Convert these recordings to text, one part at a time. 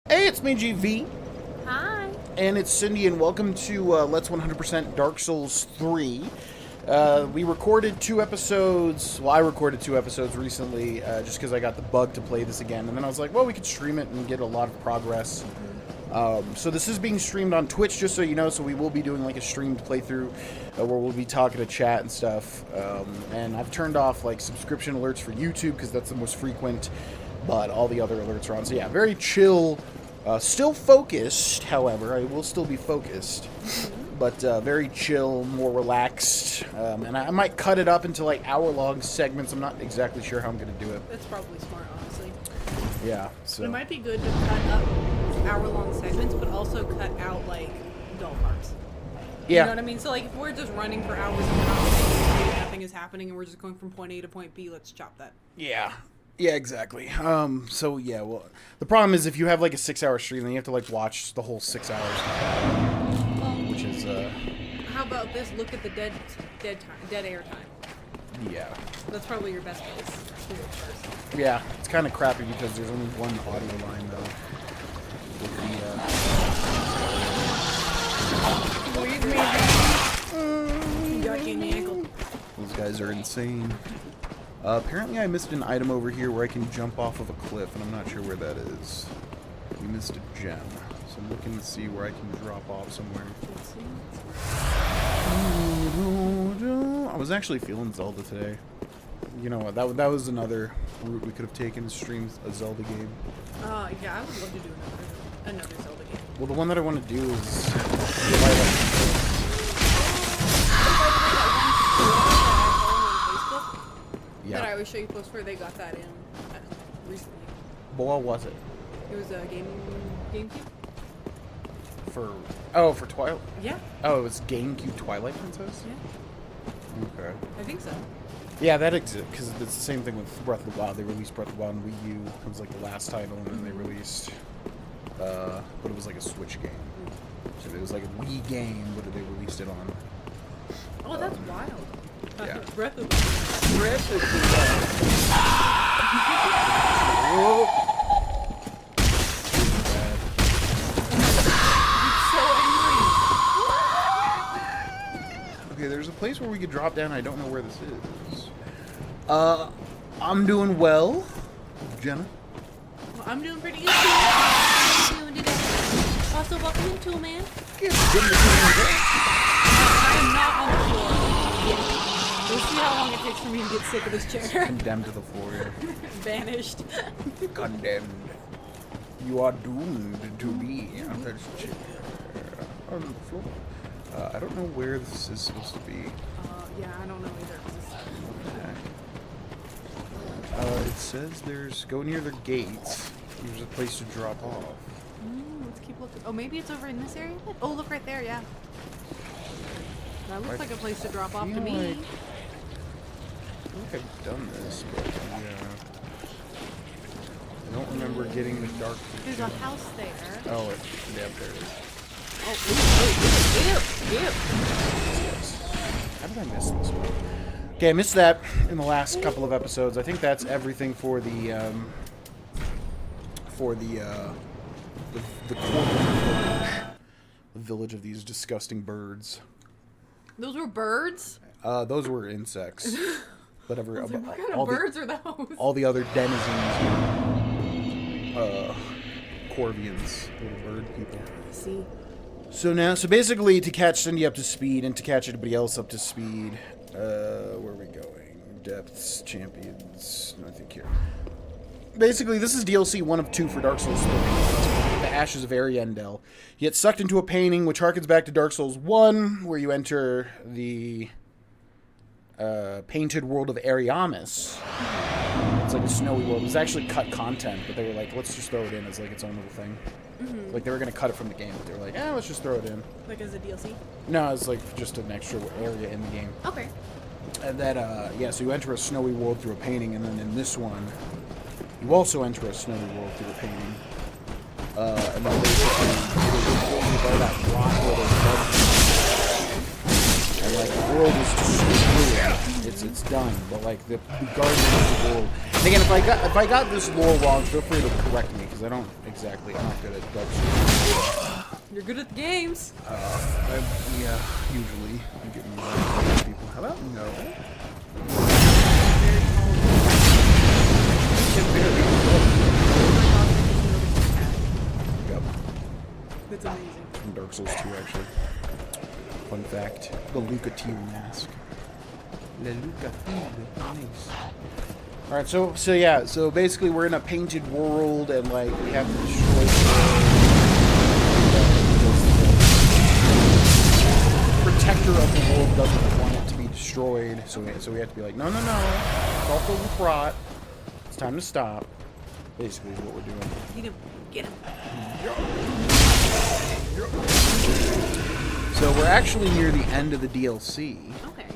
Hey, it's me, GV. Hi. And it's Cindy, and welcome to Let's 100% Dark Souls 3. We recorded 2 episodes. Well, I recorded 2 episodes recently just because I got the bug to play this again. And then I was like, well, we could stream it and get a lot of progress. So this is being streamed on Twitch, just so you know. So we will be doing like a streamed playthrough where we'll be talking to chat and stuff. And I've turned off like subscription alerts for YouTube because that's the most frequent. But all the other alerts are on. So yeah, very chill. Still focused, however. I will still be focused. But very chill, more relaxed. And I might cut it up into like hour-long segments. I'm not exactly sure how I'm going to do it. That's probably smart, honestly. Yeah, so... It might be good to cut up hour-long segments, but also cut out, like, dull parts. Yeah. You know what I mean? So, like, if we're just running for hours and nothing is happening and we're just going from point A to point B, let's chop that. Yeah. Yeah, exactly. So, yeah, well, the problem is if you have, like, a 6-hour stream, then you have to, like, watch the whole 6 hours. Which is, How about this? Look at the dead air time. Yeah. That's probably your best place to look first. Yeah, it's kind of crappy because there's only one audio line, though. With the, You got kicked in the ankle. Those guys are insane. Apparently I missed an item over here where I can jump off of a cliff, and I'm not sure where that is. We missed a gem. So I'm looking to see where I can drop off somewhere. I was actually feeling Zelda today. You know what, that was another route we could have taken, stream a Zelda game. Yeah, I would love to do another Zelda game. Well, the one that I want to do is... Yeah. That I always show you posts where they got that in recently. But what was it? It was a GameCube. For Twilight? Yeah. Oh, it was GameCube Twilight Princess? Yeah. Okay. I think so. Yeah, that exists, because it's the same thing with Breath of the Wild. They released Breath of the Wild on Wii U. It was like the last title, and then they released... but it was like a Switch game. So it was like a Wii game, but they released it on... Oh, that's wild. Yeah. Breath of the Wild. Whoa! Okay, there's a place where we could drop down. I don't know where this is. I'm doing well. Jenna? Well, I'm doing pretty good too. How you doing today? Also, welcome in, Tool Man. I am not on the floor yet. We'll see how long it takes for me to get sick of this chair. Condemned to the floor. Vanished. Condemned. You are doomed to be on this chair. On the floor. I don't know where this is supposed to be. Yeah, I don't know either. It says there's... Go near the gates. There's a place to drop off. Let's keep looking. Oh, maybe it's over in this area? Oh, look right there, yeah. That looks like a place to drop off to me. I think I've done this, but yeah. I don't remember getting the dark... There's a house there. Oh, yeah, there it is. Oh, ew. How did I miss this one? Okay, I missed that in the last couple of episodes. I think that's everything for the village of these disgusting birds. Those were birds? Those were insects. Whatever. What kind of birds are those? All the other denizens. Corvians, little bird people. See. So basically, to catch Cindy up to speed and to catch everybody else up to speed, where are we going? Depths, champions, I think here. Basically, this is DLC 1 of 2 for Dark Souls 3. The Ashes of Ariandel. You get sucked into a painting, which harkens back to Dark Souls 1, where you enter the painted world of Ariamis. It's like a snowy world. It was actually cut content, but they were like, let's just throw it in as like its own little thing. Like, they were going to cut it from the game, but they were like, let's just throw it in. Like as a DLC? No, it's like just an extra area in the game. Okay. And that, so you enter a snowy world through a painting, and then in this one, you also enter a snowy world through a painting. And then basically, you by that rock where there's and like, the world is destroyed. It's done, but like, the guardian of the world Again, if I got this lore wrong, feel free to correct me because I'm not good at Dark Souls. You're good at the games. Yeah, usually I get more than people. How about no? Yep. That's amazing. From Dark Souls 2, actually. Fun fact: the Lucatile mask. La Lucatile, nice. All right, so basically we're in a painted world, and like we have to destroy the protector of the world doesn't want it to be destroyed, so we have to be like, no, it's all filled with rot. It's time to stop. Basically, is what we're doing. Get him. Get him. So we're actually near the end of the DLC. Okay.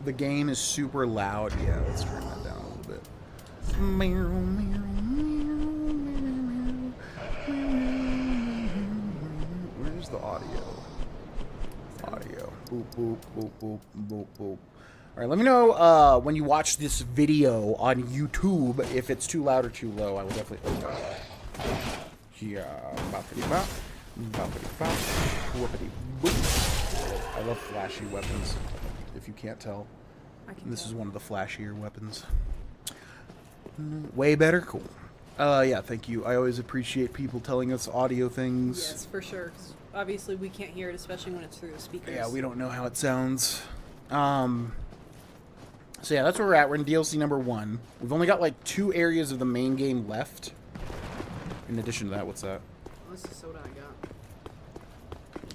The game is super loud. Yeah, let's turn that down a little bit. Where's the audio? Audio. Boop, boop, boop, boop, boop, boop. Alright, let me know when you watch this video on YouTube if it's too loud or too low. I will definitely... I love flashy weapons, if you can't tell. This is one of the flashier weapons. Way better? Cool. Yeah, thank you. I always appreciate people telling us audio things. Yes, for sure. 'Cause obviously, we can't hear it, especially when it's through the speakers. Yeah, we don't know how it sounds. So yeah, that's where we're at. We're in DLC number 1. We've only got like 2 areas of the main game left. In addition to that, what's that? Oh, this is soda I got.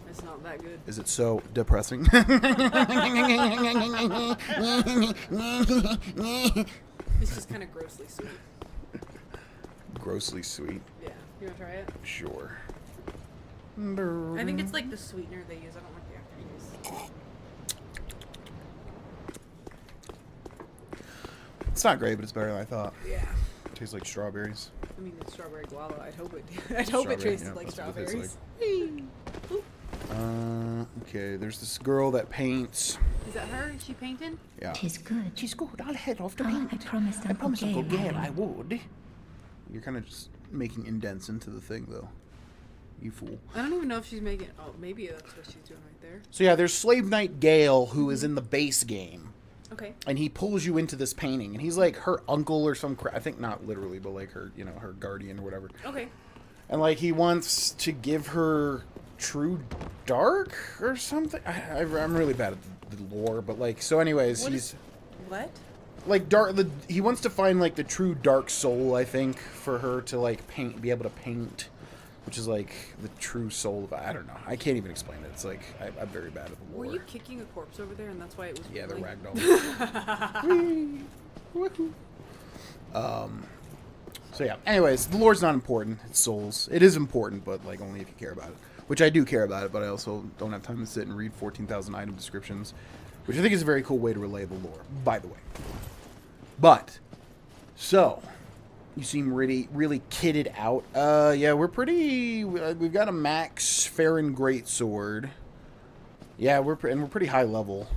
It's not that good. Is it so depressing? It's just kind of grossly sweet. Grossly sweet. Yeah. You want to try it? Sure. I think it's like the sweetener they use. I don't like the aftertaste. It's not great, but it's better than I thought. Yeah. It tastes like strawberries. I mean, it's strawberry guava. I'd hope it. I'd hope it tasted like strawberries. Okay. There's this girl that paints. Is that her? Is she painting? Yeah. She's good. She's good. I'll head off to Oh, paint. I promised Uncle Gail I would. You're kind of just making indents into the thing, though. You fool. I don't even know if she's making. Oh, maybe that's what she's doing right there. So yeah, there's Slave Knight Gale, who is in the base game. Okay. And he pulls you into this painting, and he's like her uncle or some crap. I think not literally, but like her, her guardian or whatever. Okay. And like he wants to give her true dark or something. I'm really bad at the lore, but like, so anyways, What? like dark. He wants to find like the true dark soul, I think, for her to like be able to paint, which is like the true soul of. I don't know. I can't even explain it. It's like I'm very bad at the lore. Were you kicking a corpse over there, and that's why it was? Yeah, the like... ragdoll. So yeah. Anyways, the lore's not important. It's souls. It is important, but like only if you care about it. Which I do care about it, but I also don't have time to sit and read 14,000 item descriptions, which I think is a very cool way to relay the lore, by the way. But, so, you seem really, really kitted out. Yeah, we're pretty, we've got a max Farron Greatsword. Yeah, we're pretty high level.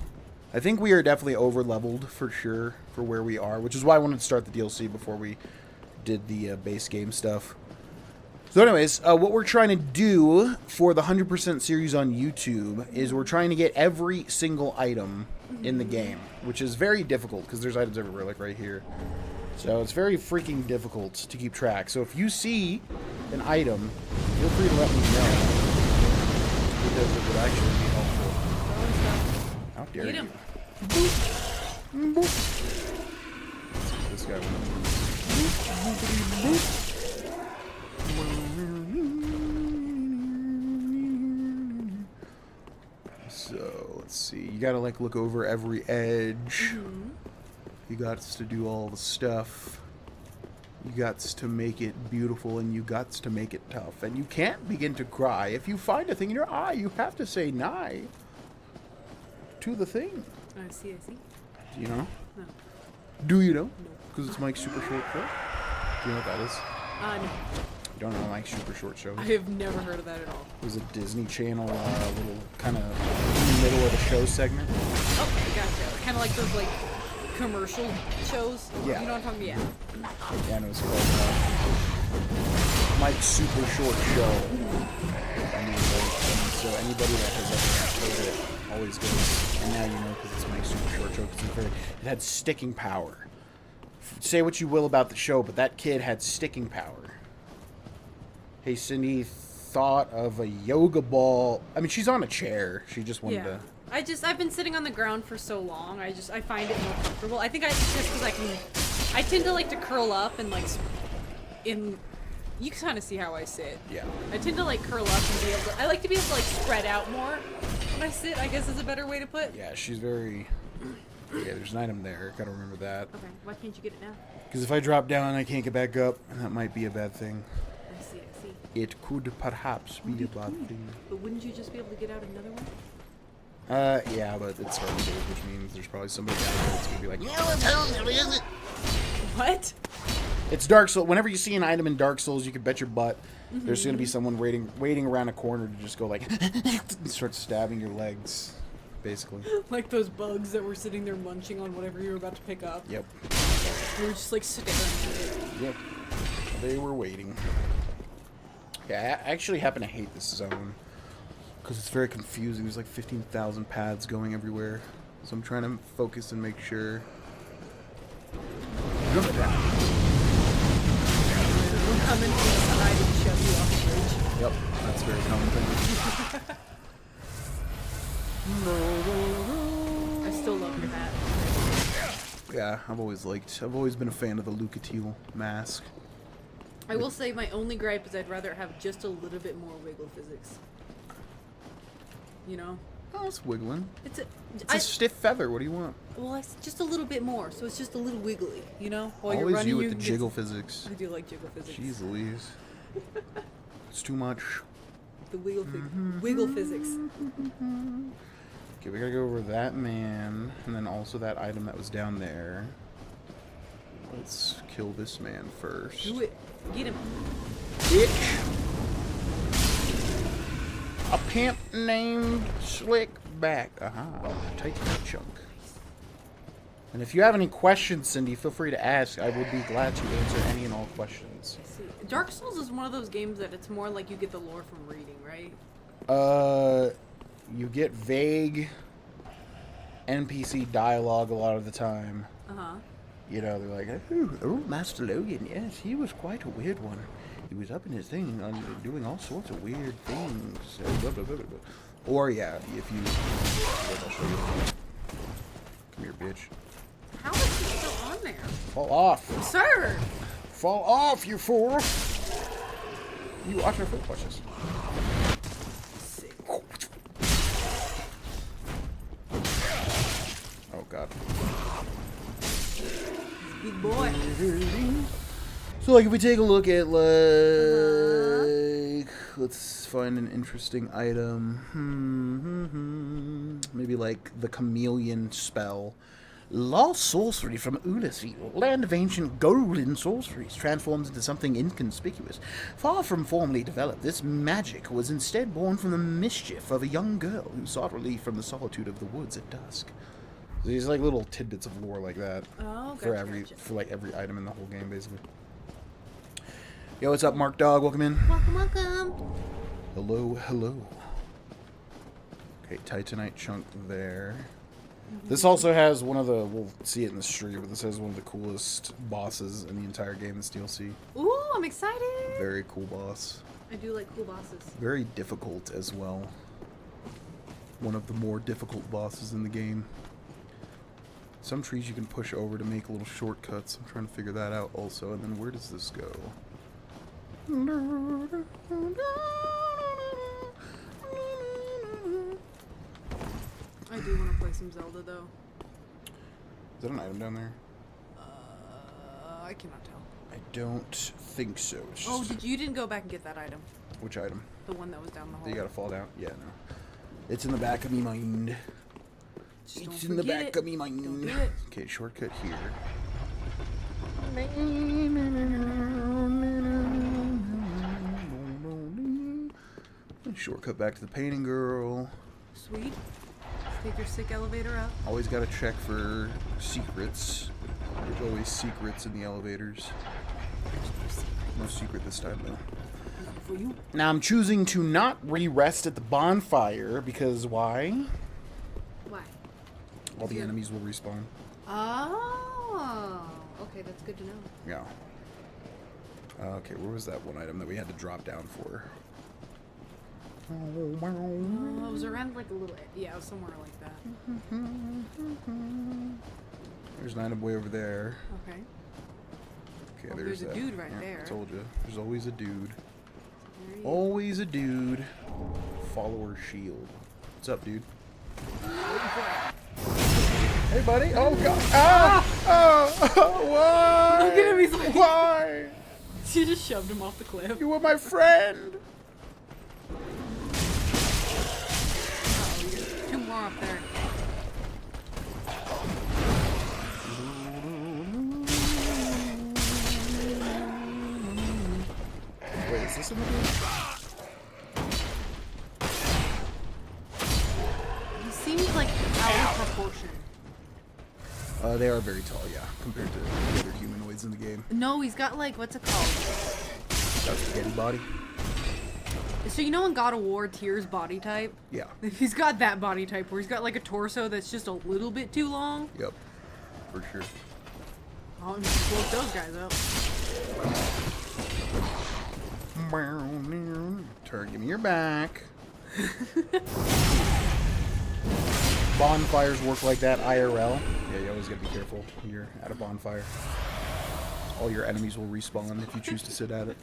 I think we are definitely over-leveled, for sure, for where we are, which is why I wanted to start the DLC before we did the base game stuff. So anyways, what we're trying to do for the 100% series on YouTube is we're trying to get every single item in the game, which is very difficult because there's items everywhere, like right here. So it's very freaking difficult to keep track. So if you see an item, feel free to let me know, because it would actually be helpful. How dare Get you? him. Boop. Boop. This guy went. Boop. So let's see. You gotta like look over every edge. You got to do all the stuff. You got to make it beautiful, and you got to make it tough. And you can't begin to cry if you find a thing in your eye. You have to say "nigh" to the thing. I see. Do you know? No. Do you know? No. Because it's Mike's Super Short Show. Do you know what that is? No. You don't know Mike's Super Short Show? I have never heard of that at all. It was a Disney Channel little kind of middle of the show segment. Oh, gotcha. Kind of like those like commercial shows. Yeah. You know what I'm talking about? Yeah. Yeah, I know it's called Mike's Super Short Show. I mean, so anybody that has ever heard it always goes, and now you know because it's Mike's Super Short Show, because it had sticking power. Say what you will about the show, but that kid had sticking power. Hey, Cindy thought of a yoga ball. I mean, she's on a chair. She just wanted to... I've been sitting on the ground for so long. I find it more comfortable. I think it's just because I tend to like to curl up and like, you can kind of see how I sit. Yeah. I tend to like curl up and be able to, I like to be able to like spread out more when I sit, I guess is a better way to put. Yeah, she's very... Yeah, there's an item there. Gotta remember that. Okay, why can't you get it now? Because if I drop down, I can't get back up, and that might be a bad thing. I see. It could perhaps be a bad thing. But wouldn't you just be able to get out another one? Yeah, but it's Dark Souls, which means there's probably somebody down there that's gonna be like, What? It's Dark Souls. Whenever you see an item in Dark Souls, you can bet your butt there's gonna be someone waiting around a corner to just go like, and start stabbing your legs, basically. Like those bugs that were sitting there munching on whatever you were about to pick up. Yep. They were just like staring at it. Yep. They were waiting. Yeah, I actually happen to hate this zone. Because it's very confusing. There's like 15,000 paths going everywhere. So I'm trying to focus and make sure. We'll come in from the side and shove you off the bridge. Yep, that's a very common thing. I still love your hat. Yeah, I've always been a fan of the Lucatiel mask. I will say my only gripe is I'd rather have just a little bit more wiggle physics. You know? Oh, it's wiggling. It's a stiff feather. What do you want? Well, it's just a little bit more, so it's just a little wiggly, you know? While you're Always running, you with you the can jiggle physics. I do like jiggle physics. Jeez Louise. It's too much. The wiggle physics. Okay, we gotta go over that man, and then also that item that was down there. Let's kill this man first. Do it. Get him. Bitch! A pimp named Slickback. Aha. Take that chunk. And if you have any questions, Cindy, feel free to ask. I would be glad to answer any and all questions. See, Dark Souls is one of those games that it's more like you get the lore from reading, right? You get vague NPC dialogue a lot of the time. Uh-huh. You know, they're like, oh, Master Logan, yes, he was quite a weird one. He was up in his thing, doing all sorts of weird things. Blah, blah, blah, blah. Or, yeah, if you... I'll show you. Come here, bitch. How is he still on there? Fall off. Sir! Fall off, you fool! You watch your foot watches. Oh, God. Big boy. So, like, if we take a look at, like, let's find an interesting item. Maybe, like, the chameleon spell. Lost sorcery from Ulysfield, land of ancient golden sorceries, transforms into something inconspicuous. Far from formally developed, this magic was instead born from the mischief of a young girl who sought relief from the solitude of the woods at dusk. These like little tidbits of lore like that for like every item in the whole game, basically. Yo, what's up, Mark Dog? Welcome in. Welcome. Hello, hello. Okay, Titanite chunk there. This also has one of the, we'll see it in the stream, but this has one of the coolest bosses in the entire game, this DLC. Ooh, I'm excited. Very cool boss. I do like cool bosses. Very difficult as well. One of the more difficult bosses in the game. Some trees you can push over to make little shortcuts. I'm trying to figure that out also. And then where does this go? I do want to play some Zelda, though. Is that an item down there? I cannot tell. I don't think so. It's Oh, just... you didn't go back and get that item? Which item? The one that was down the hall. That you gotta fall down? Yeah, no. It's in the back of me mind. Just It's don't in the forget back it. of me mind. Don't do it. Okay, shortcut here. Shortcut back to the painting girl. Sweet. Take your sick elevator up. Always gotta check for secrets. There's always secrets in the elevators. No secret this time, though. For you. Now I'm choosing to not re-rest at the bonfire because why? Why? All the enemies will respawn. Oh. Okay, that's good to know. Yeah. Okay, where was that one item that we had to drop down for? It was around like a little. Yeah, it was somewhere like that. There's an item way over there. Okay. Okay, Oh, there's there's a that. dude right Yeah, there. I told you. There's always a dude. There you Always a dude. Follower shield. What's up, dude? Hey, buddy. Oh, God. Why? Look at him, he's like- Why? She just shoved him off the cliff. You were my friend. Oh, there's 2 more up there. Wait, is this in the game? He seems like out of proportion. They are very tall, yeah, compared to the other humanoids in the game. No, he's got like, what's it called? That's spaghetti body. So you know in God of War, Thurs' body type? Yeah. He's got that body type where he's got like a torso that's just a little bit too long. Yep. For sure. Oh, and blow those guys up. Turn, give me your back. Bonfires work like that IRL. Yeah, you always gotta be careful when you're at a bonfire. All your enemies will respawn if you choose to sit at it.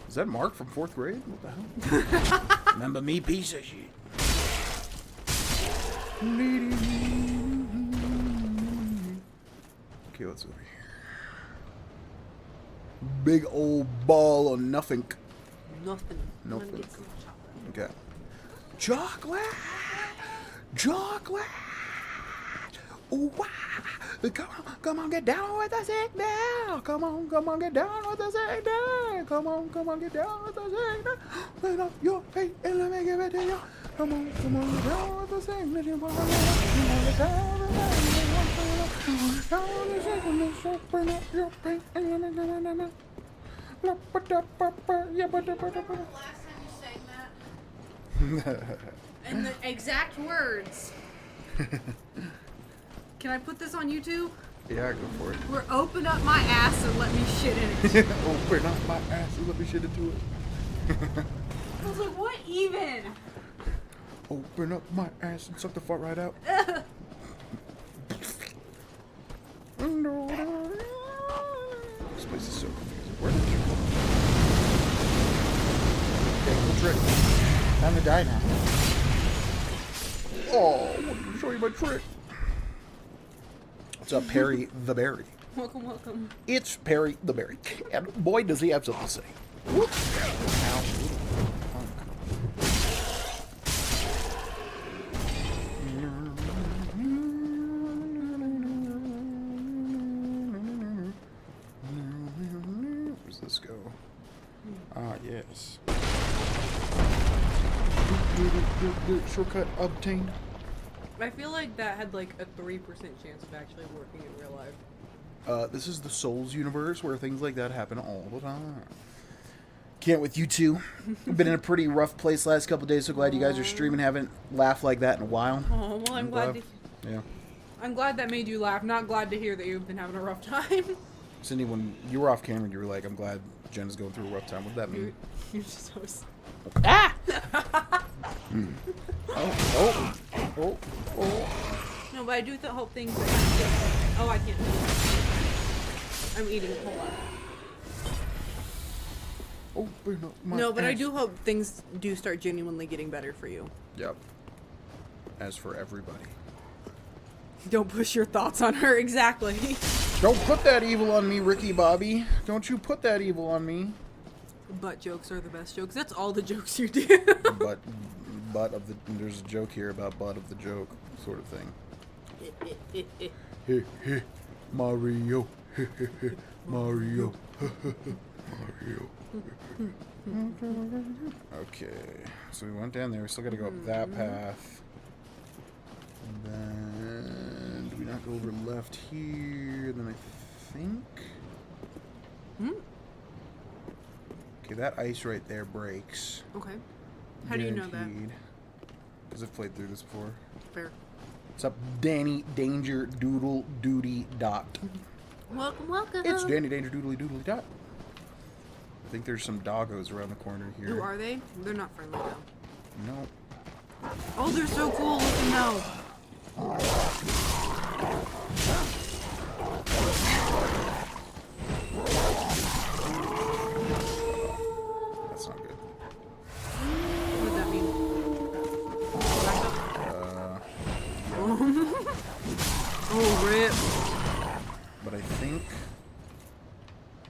Is that Mark from 4th grade? What the hell? Remember me, piece of shit. Okay, what's over here? Big old ball of nothing. Nothing. I'm gonna Nothing. get some chocolate. Okay. Chocolate! Chocolate! Ooh, wow. Come on, get down with the signal. Come on, get down with the signal. Come on, get down with the signal. Put up your feet and let me give it to you. Come on, get down with the signal. You want to get down with the signal. Down with the signal. So bring up your feet and let me give it to you. Yeah, Last time you sang that? And the exact words. Can I put this on YouTube? Yeah, go for it. We're open up my ass and let me shit in it. Open up my ass and let me shit into it. I was like, what even? Open up my ass and suck the fart right out. This place is so confusing. Where did you go? Okay, cool trick. Time to die now. Oh, I wanted to show you my trick. What's up, Perry the Berry? Welcome, welcome. It's Perry the Berry. And boy, does he have something to say. Whoop. Ow. Where's this go? Ah, yes. Shortcut obtained. I feel like that had like a 3% chance of actually working in real life. This is the Souls universe where things like that happen all the time. Can't with you two. I've been in a pretty rough place last couple days, so glad you guys are streaming. Haven't laughed like that in a while. Oh, well, I'm glad to, Yeah. I'm glad that made you laugh. Not glad to hear that you've been having a rough time. Cindy, when you were off camera, you were like, I'm glad Jen is going through a rough time. What did that mean? You're just so... Ah! Oh. No, but I do hope things... Oh, I can't. I'm eating. Hold on. Open up my No, but I ass. do hope things do start genuinely getting better for you. Yep. As for everybody. Don't push your thoughts on her, exactly. Don't put that evil on me, Ricky Bobby. Don't you put that evil on me. Butt jokes are the best jokes. That's all the jokes you do. Butt of the... There's a joke here about butt of the joke sort of thing. Hey, Mario. Mario. Mario. Okay. So we went down there. We still gotta go up that path. And then do we not go over left here? And then I think. Okay, that ice right there breaks. Okay. How do you know that? Because I've played through this before. Fair. What's up, Danny Danger Doodle Doody Dot? Welcome, welcome. It's Danny Danger Doodly Doodly Dot. I think there's some doggos around the corner here. Who are they? They're not friendly though. No. Oh, they're so cool. Look at them. That's not good. What does that mean? Oh, rip. But I think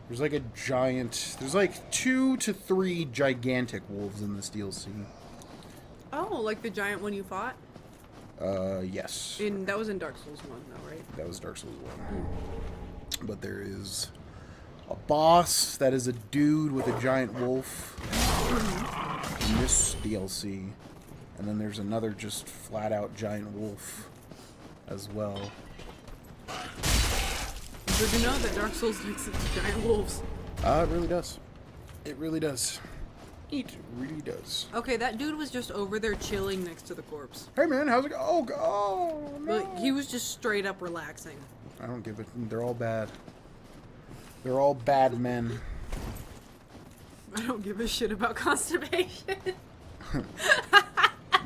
there's like a giant. There's like 2 to 3 gigantic wolves in this DLC. Oh, like the giant one you fought? Yes. That was in Dark Souls 1, though, right? That was Dark Souls 1. But there is a boss that is a dude with a giant wolf in this DLC. And then there's another just flat out giant wolf as well. Good to know that Dark Souls likes its giant wolves. It really does. It really does. It really does. Okay, that dude was just over there chilling next to the corpse. Hey man, how's it going? Oh, no. But he was just straight up relaxing. I don't give it. They're all bad. They're all bad men. I don't give a shit about constipation.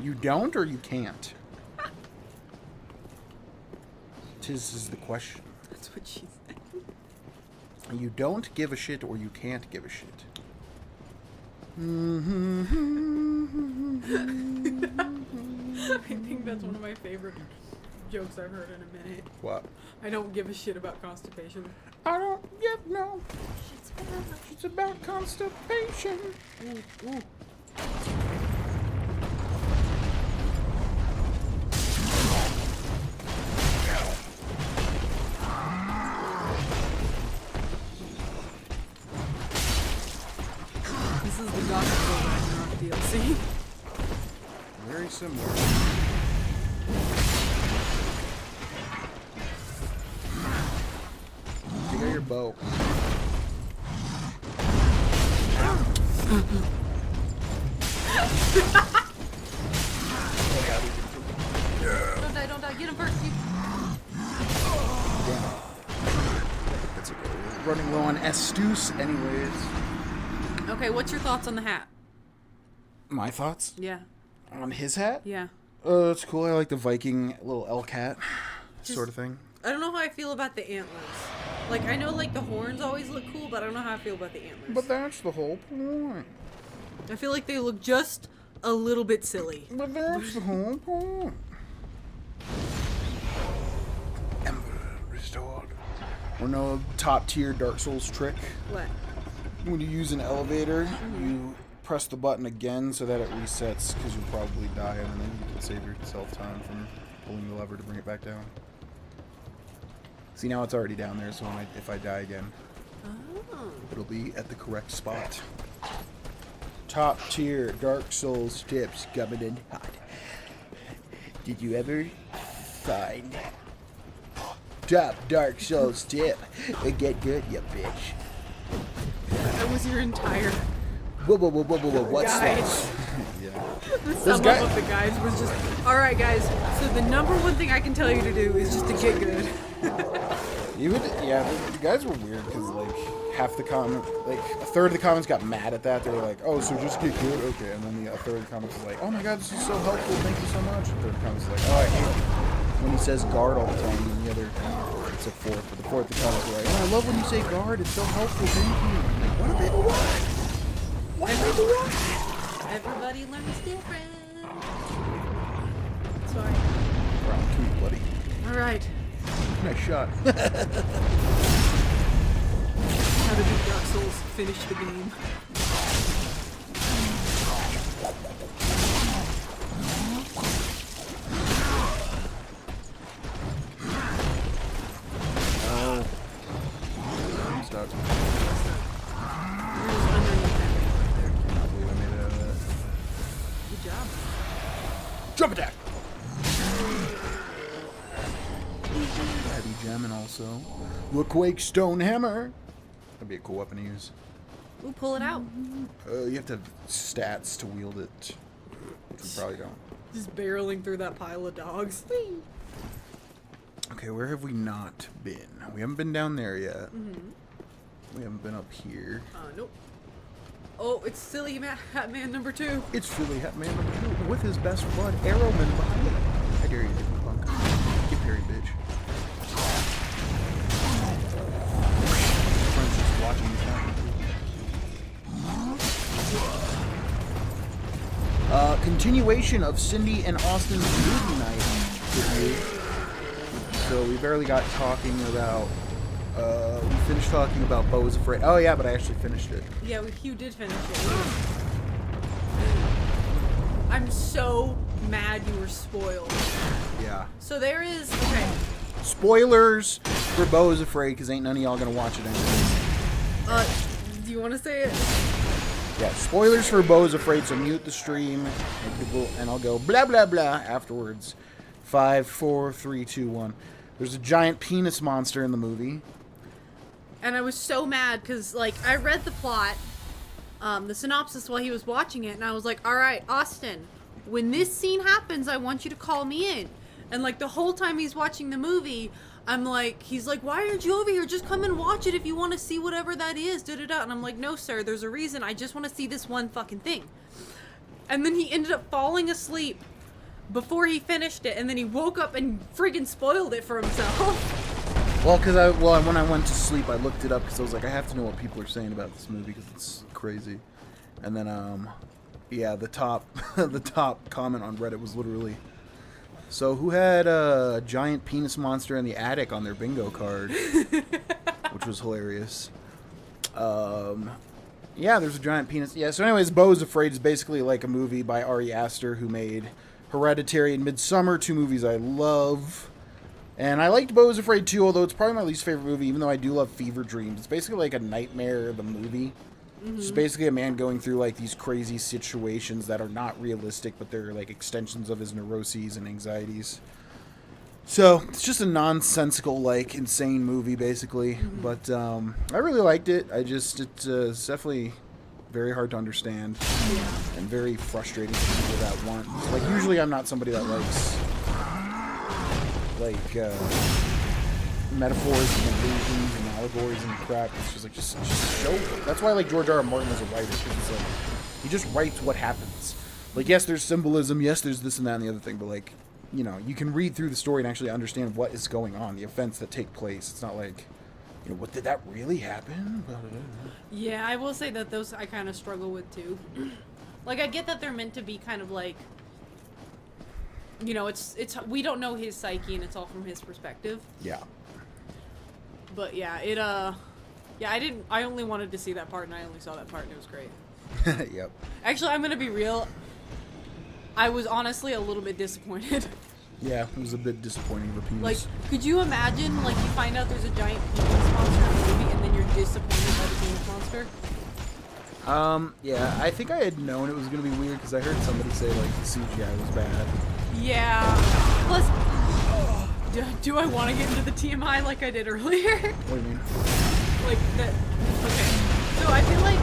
You don't or you can't? Tis is the question. That's what she said. You don't give a shit or you can't give a shit. I think that's one of my favorite jokes I've heard in a minute. What? I don't give a shit about constipation. I don't give no. It's about constipation. Ooh, ooh. This is the God of War Ragnarok DLC. Very similar. Take out your bow. Don't die, get him first. That's okay. We're running low on Estus anyways. Okay, what's your thoughts on the hat? My thoughts? Yeah. On his hat? Yeah. It's cool. I like the Viking little elk hat sort of thing. I don't know how I feel about the antlers. Like, I know, like, the horns always look cool, but I don't know how I feel about the antlers. But that's the whole point. I feel like they look just a little bit silly. But that's the whole point. Ember restored. Or no top tier Dark Souls trick. What? When you use an elevator, you press the button again so that it resets because you'll probably die, and then you can save yourself time from pulling the lever to bring it back down. See, now it's already down there, so if I die again, it'll be at the correct spot. Top tier Dark Souls tips coming in hot. Did you ever find top Dark Souls tip? Get good, you bitch. That was your entire... Whoa, what's Guys. that? Yeah. The sum up of the guys was just... Alright, guys, so the number one thing I can tell you to do is just to get good. The guys were weird because, like, half the a third of the comments got mad at that. They were like, oh, so just get good? Okay. And then a third of the comments was like, oh my god, this is so helpful, thank you so much. And the third of the comments was like, oh, I hate it when he says guard all the time. And then the other, it's a fourth. But the fourth of the comments were like, oh, I love when you say guard, it's so helpful, thank you. I'm like, what do people want? What do people want? Everybody learns different. Sorry. Round 2, buddy. Alright. Nice shot. How to beat Dark Souls, finish the game. Oh. I'm stuck. You're just underneath that right there. I can't believe I made it out of that. Good job. Jump attack! Heavy gem, and also the Quake Stone Hammer. That'd be a cool weapon to use. Ooh, pull it out. You have to have stats to wield it. Which we probably don't. Just barreling through that pile of dogs. Okay, where have we not been? We haven't been down there yet. We haven't been up here. Nope. Oh, it's Silly Hat Man number 2. It's Silly Hat Man number 2 with his best bud, Arrowman, behind him. I dare you, you punk. Get parried, bitch. Friends just watching this happen. Continuation of Cindy and Austin's movie night review. So we barely got talking about. We finished talking about Beau is Afraid. Oh yeah, but I actually finished it. Yeah, Hugh did finish it. I'm so mad you were spoiled. Yeah. So there is... Okay. Spoilers for Beau is Afraid, because ain't none of y'all gonna watch it anyway. Do you want to say it? Yeah, spoilers for Beau is Afraid, so mute the stream, and I'll go blah blah blah afterwards. 5, 4, 3, 2, 1. There's a giant penis monster in the movie. And I was so mad because, like, I read the plot, the synopsis while he was watching it, and I was like, alright, Austin, when this scene happens, I want you to call me in. And, like, the whole time he's watching the movie, I'm like, he's like, why aren't you over here? Just come and watch it if you want to see whatever that is, da-da-da. And I'm like, no, sir, there's a reason. I just want to see this one fucking thing. And then he ended up falling asleep before he finished it, and then he woke up and friggin' spoiled it for himself. Well, when I went to sleep, I looked it up because I was like, I have to know what people are saying about this movie because it's crazy. And then, yeah, the top comment on Reddit was literally, so who had a giant penis monster in the attic on their bingo card, which was hilarious. Yeah, there's a giant penis. Yeah. So, anyways, Beau is Afraid is basically like a movie by Ari Aster, who made Hereditary and Midsommar, 2 movies I love. And I liked Beau is Afraid too, although it's probably my least favorite movie, even though I do love Fever Dreams. It's basically like a Nightmare, the movie. It's basically a man going through like these crazy situations that are not realistic, but they're like extensions of his neuroses and anxieties. So it's just a nonsensical, like, insane movie, basically. But I really liked it. It's definitely very hard to understand and very frustrating for people that want. Like, usually I'm not somebody that likes metaphors and illusions and allegories and crap. It's just like just show. That's why I like George R. R. Martin as a writer, because it's like he just writes what happens. Like, yes, there's symbolism, yes, there's this and that and the other thing, but like, you know, you can read through the story and actually understand what is going on, the events that take place. It's not like, you know, what did that really happen? Yeah, I will say that those I kind of struggle with too. Like, I get that they're meant to be kind of like, you know, it's we don't know his psyche and it's all from his perspective. Yeah. But yeah, I only wanted to see that part and I only saw that part and it was great. Yep. Actually, I'm gonna be real. I was honestly a little bit disappointed. Yeah, it was a bit disappointing of a penis. Like, could you imagine, like, you find out there's a giant penis monster in the movie and then you're disappointed by the penis monster? Yeah, I think I had known it was gonna be weird because I heard somebody say, like, the CGI was bad. Yeah. Plus, do I want to get into the TMI like I did earlier? What do you mean? Like, that... Okay. So I feel like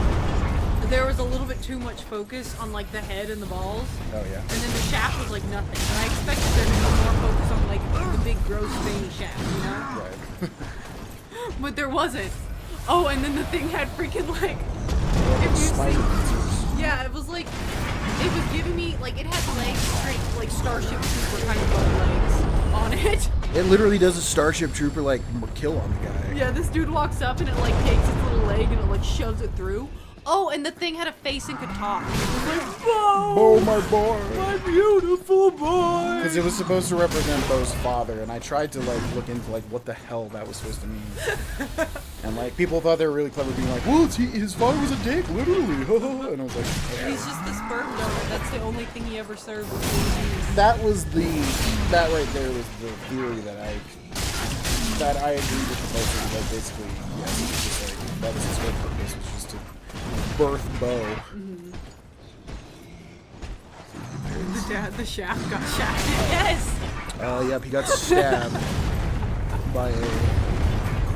there was a little bit too much focus on, like, the head and the balls. Oh, yeah. And then the shaft was, like, nothing. And I expected there to be more focus on, like, the big, gross, veiny shaft, you know? Right. But there wasn't. Oh, and then the thing had freaking, like... Yeah, it was like... It was giving me... Like, it had legs straight, like, Starship Trooper kind of legs on it. It literally does a Starship Trooper, like, kill on the guy. Yeah, this dude walks up and it, like, takes its little leg and it, like, shoves it through. Oh, and the thing had a face and could talk. It was like, Beau, my boy. My beautiful boy. Because it was supposed to represent Beau's father, and I tried to, like, look into, like, what the hell that was supposed to mean. And, like, people thought they were really clever being like, well, his father was a dick, literally. And I was like, okay. He's just the sperm donor. That's the only thing he ever served. That right there was the theory that I agreed with the most, because basically, yeah, he was just like, that was his whole purpose, was just to birth Beau. The shaft got shafted. Yes! Yep, he got stabbed. by a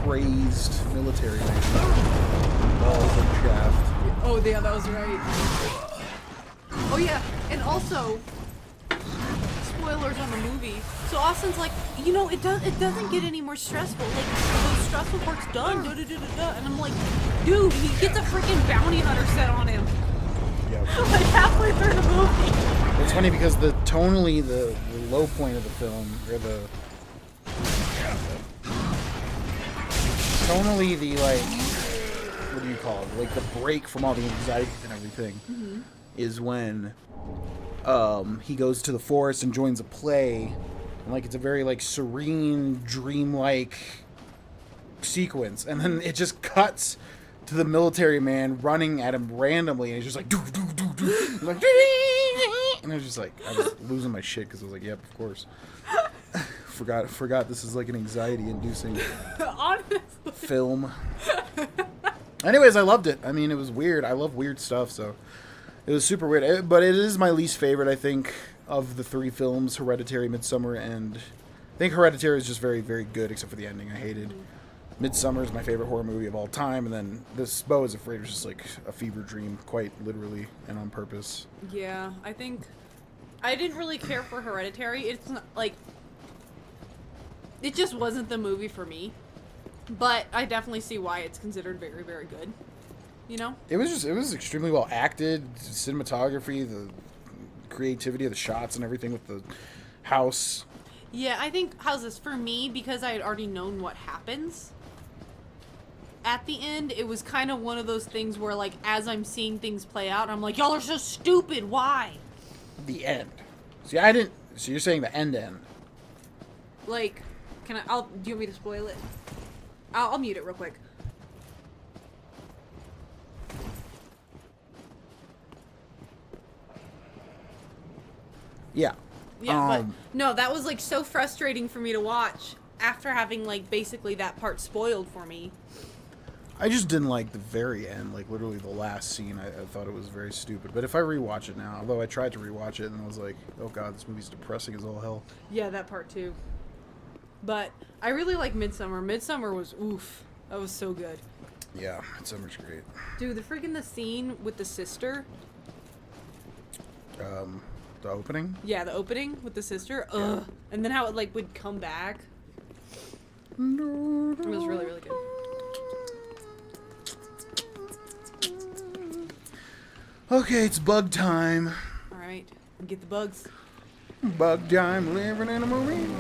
crazed military man. Balls and shaft. Oh, yeah, that was right. Oh, yeah, and also, spoilers on the movie. So Austin's like, you know, it doesn't get any more stressful. Like, the stressful part's done. And I'm like, dude, he gets a freaking bounty hunter set on him. Yeah. Like halfway through the movie. It's funny because the low point of the film, or what do you call it? Like the break from all the anxiety and everything is when he goes to the forest and joins a play, and like it's a very like serene, dreamlike sequence, and then it just cuts to the military man running at him randomly, and he's just like doo doo doo doo, like, and I was just like, I was losing my shit because I was like, yep, of course. Forgot this is like an anxiety-inducing film. Anyways, I loved it. I mean, it was weird. I love weird stuff, so it was super weird. But it is my least favorite, I think, of the three films: Hereditary, Midsommar, and I think Hereditary is just very, very good, except for the ending I hated. Midsommar is my favorite horror movie of all time, and then this Beau is Afraid was just like a fever dream, quite literally and on purpose. Yeah, I think I didn't really care for Hereditary. It's not, like, it just wasn't the movie for me. But I definitely see why it's considered very, very good. You know? It was extremely well acted, cinematography, the creativity of the shots and everything with the house. Yeah, I think, how's this, for me, because I had already known what happens at the end, it was kind of one of those things where, like, as I'm seeing things play out, I'm like, y'all are so stupid, why? The end. So you're saying the end? Like, do you want me to spoil it? I'll mute it real quick. Yeah. Yeah, but no, that was like so frustrating for me to watch after having like basically that part spoiled for me. I just didn't like the very end, like literally the last scene. I thought it was very stupid. But if I rewatch it now, although I tried to rewatch it and I was like, oh god, this movie's depressing as all hell. Yeah, that part too. But I really like Midsommar. Midsommar was oof. That was so good. Yeah, Midsommar's great. Dude, the scene with the sister. The opening? Yeah, the opening with the sister. Ugh. And then how it like would come back. It was really, really good. Okay, it's bug time. Alright. Get the bugs. Bug time, living in a movie.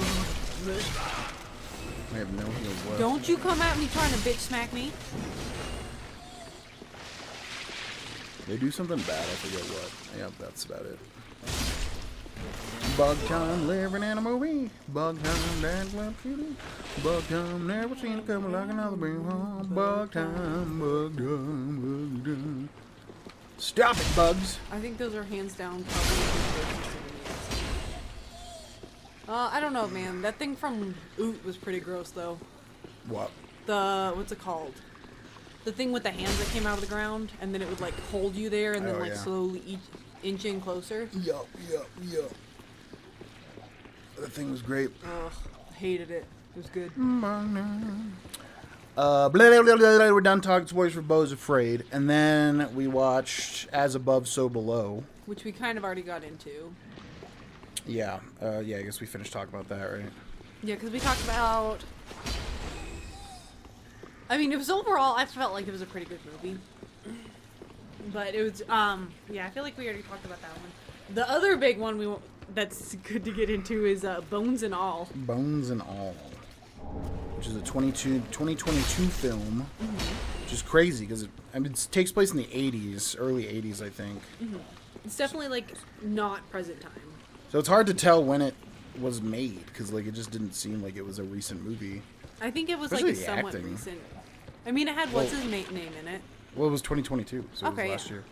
I have no heels left. Don't you come at me trying to bitch smack me. They do something bad, I forget what. Yep, that's about it. Bug time, living in a movie. Bug time, dad love shooting. Bug time, never seen a couple like another bring home. Bug time, bug time, bug time. Stop it, bugs. I think those are hands down probably the closest to me. I don't know, man. That thing from Oot was pretty gross, though. What? What's it called? The thing with the hands that came out of the ground, and then it would, like, hold you there, and then, slowly inch in closer. Yup. That thing was great. Ugh, hated it. It was good. We're done talking spoilers for Beau's Afraid, and then we watched As Above, So Below. Which we kind of already got into. Yeah, I guess we finished talking about that, right? Yeah, because we talked about... I mean, it was overall, I felt like it was a pretty good movie. But it was, yeah, I feel like we already talked about that one. The other big one that's good to get into is Bones and All. Bones and All, which is a 2022 film, which is crazy because it takes place in the 80s, early 80s, I think. It's definitely, like, not present time. So it's hard to tell when it was made because, like, it just didn't seem like it was a recent movie. I think it was, Especially like, the somewhat acting. recent. I mean, it had what's-his-name in it. Well, it was 2022, so it was Okay, last year.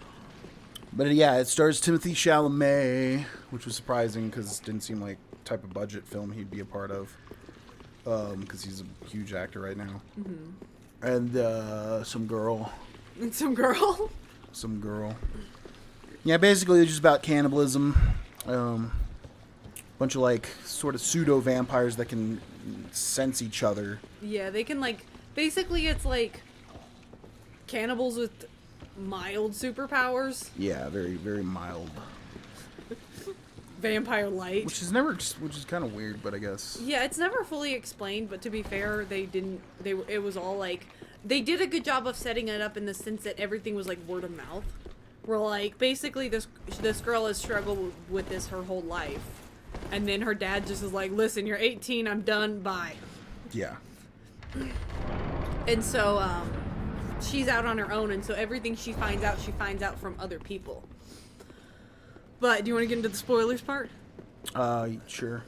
But yeah, it stars Timothée Chalamet, which was surprising because it didn't seem like the type of budget film he'd be a part of. Because he's a huge actor right now. And some girl. And some girl? Some girl. Yeah, basically it's just about cannibalism. bunch of like sort of pseudo vampires that can sense each other. Yeah, they can like basically it's like cannibals with mild superpowers. Yeah, very very mild. Vampire light. Which is kind of weird, but I guess. Yeah, it's never fully explained, but to be fair, it was all like they did a good job of setting it up in the sense that everything was like word of mouth. Where like basically this girl has struggled with this her whole life. And then her dad just is like, "Listen, you're 18, I'm done, bye." Yeah. And so she's out on her own, and so everything she finds out from other people. But do you want to get into the spoilers part? Sure.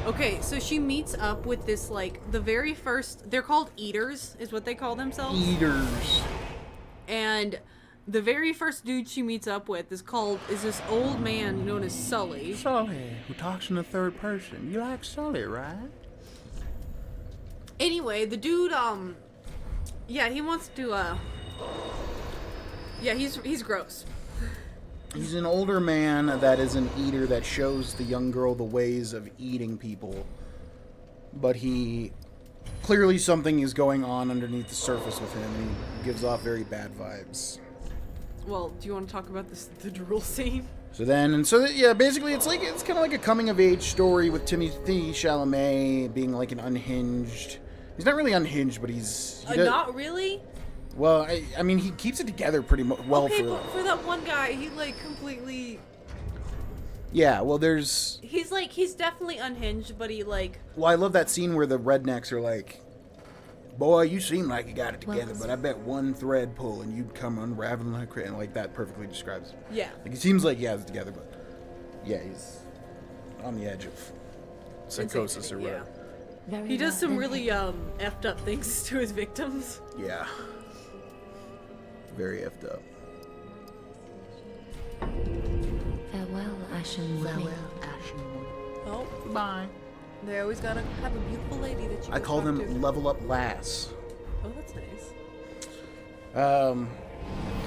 Okay, so she meets up with this, like, the very first... They're called Eaters, is what they call themselves. Eaters. And the very first dude she meets up with is this old man known as Sully. Sully, who talks in the third person. You like Sully, right? Anyway, the dude, yeah, he wants to, yeah, he's gross. He's an older man that is an eater that shows the young girl the ways of eating people. But clearly something is going on underneath the surface with him, and he gives off very bad vibes. Well, do you want to talk about the drool scene? Basically it's kind of like a coming of age story with Timothée Chalamet being like an unhinged. He's not really unhinged, but Not really? Well, I mean, he keeps it together pretty well. Okay, but for that one guy, he like completely. Yeah, well, he's definitely unhinged, but he like. Well, I love that scene where the rednecks are like, "Boy, you seem like you got it together, but I bet one thread pull and you'd come unraveling like crazy." And like that perfectly describes it. Yeah. Like he seems like he has it together, but yeah, he's on the edge of psychosis or whatever. Yeah. He does some really effed up things to his victims. Yeah. Very effed up. Farewell, Ashen Woman. Oh, Bye. they always gotta have a beautiful lady that you. I call them to. level up lass. Oh, that's nice.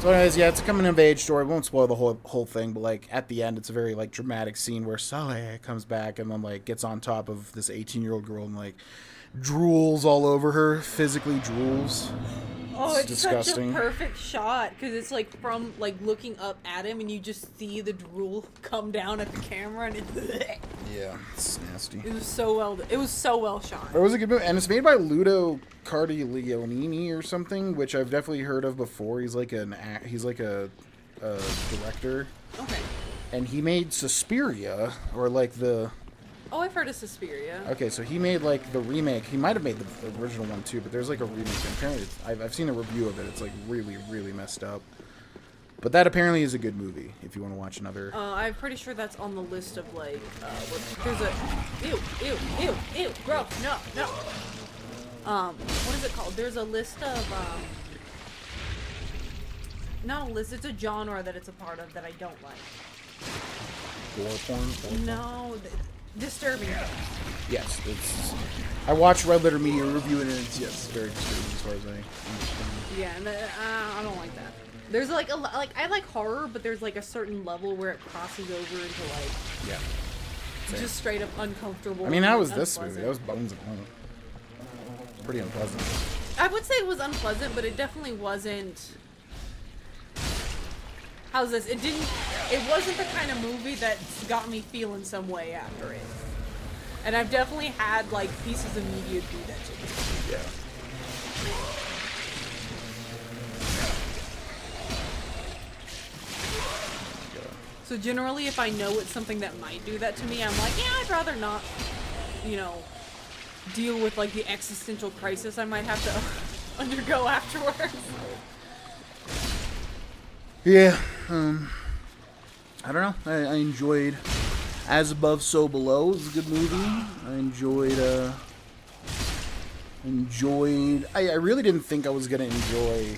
So anyways, yeah, it's a coming of age story. We won't spoil the whole thing, but like at the end, it's a very like dramatic scene where Saleh comes back and then like gets on top of this 18-year-old girl and like drools all over her, physically drools. Oh, it's disgusting. Such a perfect shot because it's like from like looking up at him and you just see the drool come down at the camera and it's. Yeah, it's nasty. It was so well shot. It was a good movie, and it's made by Ludo Cardiglionini or something, which I've definitely heard of before. He's like a director. Okay. And he made Suspiria, or like the. Oh, I've heard of Suspiria. Okay, so he made like the remake. He might have made the original one too, but there's like a remake. And apparently, I've seen a review of it. It's like really, really messed up. But that apparently is a good movie if you want to watch another. I'm pretty sure that's on the list of like. There's a. Ew, gross. No. What is it called? There's a list of. Not a list. It's a genre that it's a part of that I don't like. Gore porn. No. Disturbing. Yes, it's. I watched Red Letter Media review it, and it's very disturbing as far as I understand. Yeah, and I don't like that. There's like I like horror, but there's like a certain level where it crosses over into like Yeah. Same. just straight up uncomfortable. I mean, how was and this movie? That was Bones and Home. It's pretty unpleasant. I would say it was unpleasant, but it definitely wasn't. How's this? It wasn't the kind of movie that got me feeling some way after it. And I've definitely had like pieces of media do that to me. Yeah. So generally, if I know it's something that might do that to me, I'm like, yeah, I'd rather not, deal with like the existential crisis I might have to undergo afterwards. Yeah. I don't know. I enjoyed As Above, So Below. It was a good movie. I I really didn't think I was gonna enjoy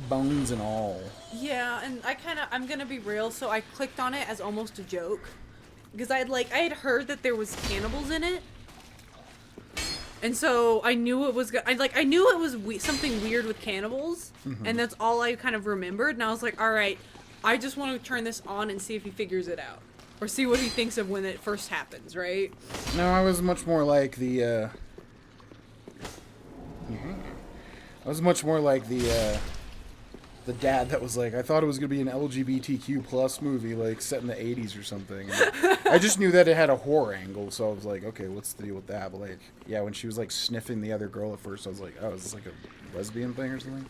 Bones and All. Yeah, and I'm gonna be real, so I clicked on it as almost a joke. Because I had heard that there was cannibals in it. And so I knew it was something weird with cannibals, and that's all I kind of remembered. And I was like, all right, I just want to turn this on and see if he figures it out. Or see what he thinks of when it first happens, right? No, I was much more like the, the dad that was like, I thought it was going to be an LGBTQ plus movie, like, set in the 80s or something. And I just knew that it had a horror angle, so I was like, okay, what's the deal with that? But, like, yeah, when she was, like, sniffing the other girl at first, I was like, oh, is this, like, a lesbian thing or something?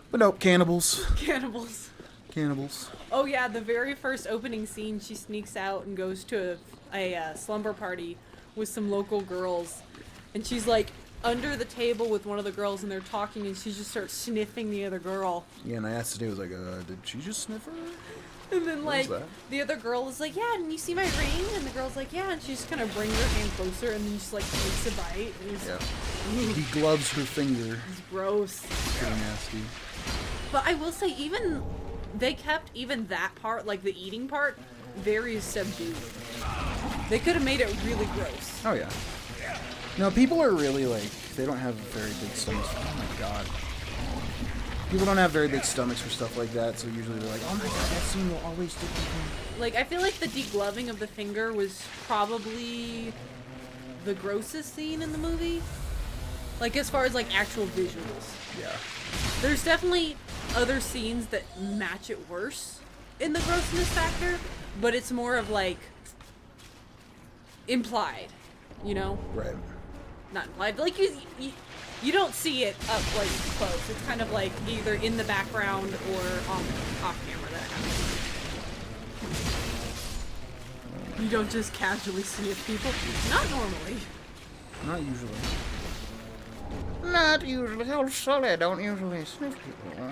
But nope, cannibals. Cannibals. Cannibals. Oh, yeah, the very first opening scene, she sneaks out and goes to a slumber party with some local girls. And she's, like, under the table with one of the girls, and they're talking, and she just starts sniffing the other girl. Yeah, and I asked today, I was like, did she just sniff her? And then, like, the other girl is like, yeah, didn't you see my ring? And the girl's like, yeah, and she just kind of brings her hand closer, and then just, like, takes a bite. And it's, He gloves her finger. It's gross. Pretty nasty. But I will say, they kept even that part, like the eating part, very subdued. They could have made it really gross. Oh, yeah. No, people are really, like, they don't have very big stomachs. Oh, my God. People don't have very big stomachs for stuff like that, so usually they're like, oh, my God, that scene will always do something. Like, I feel like the degloving of the finger was probably the grossest scene in the movie. Like, as far as, like, actual visuals. Yeah. There's definitely other scenes that match it worse in the grossness factor, but it's more of, like, implied, you know? Right. Not implied, but, like, you don't see it up, like, close. It's kind of, like, either in the background or off camera that happens. You don't just casually sniff people. Not normally. Not usually. Not usually. Oh, sorry, I don't usually sniff people.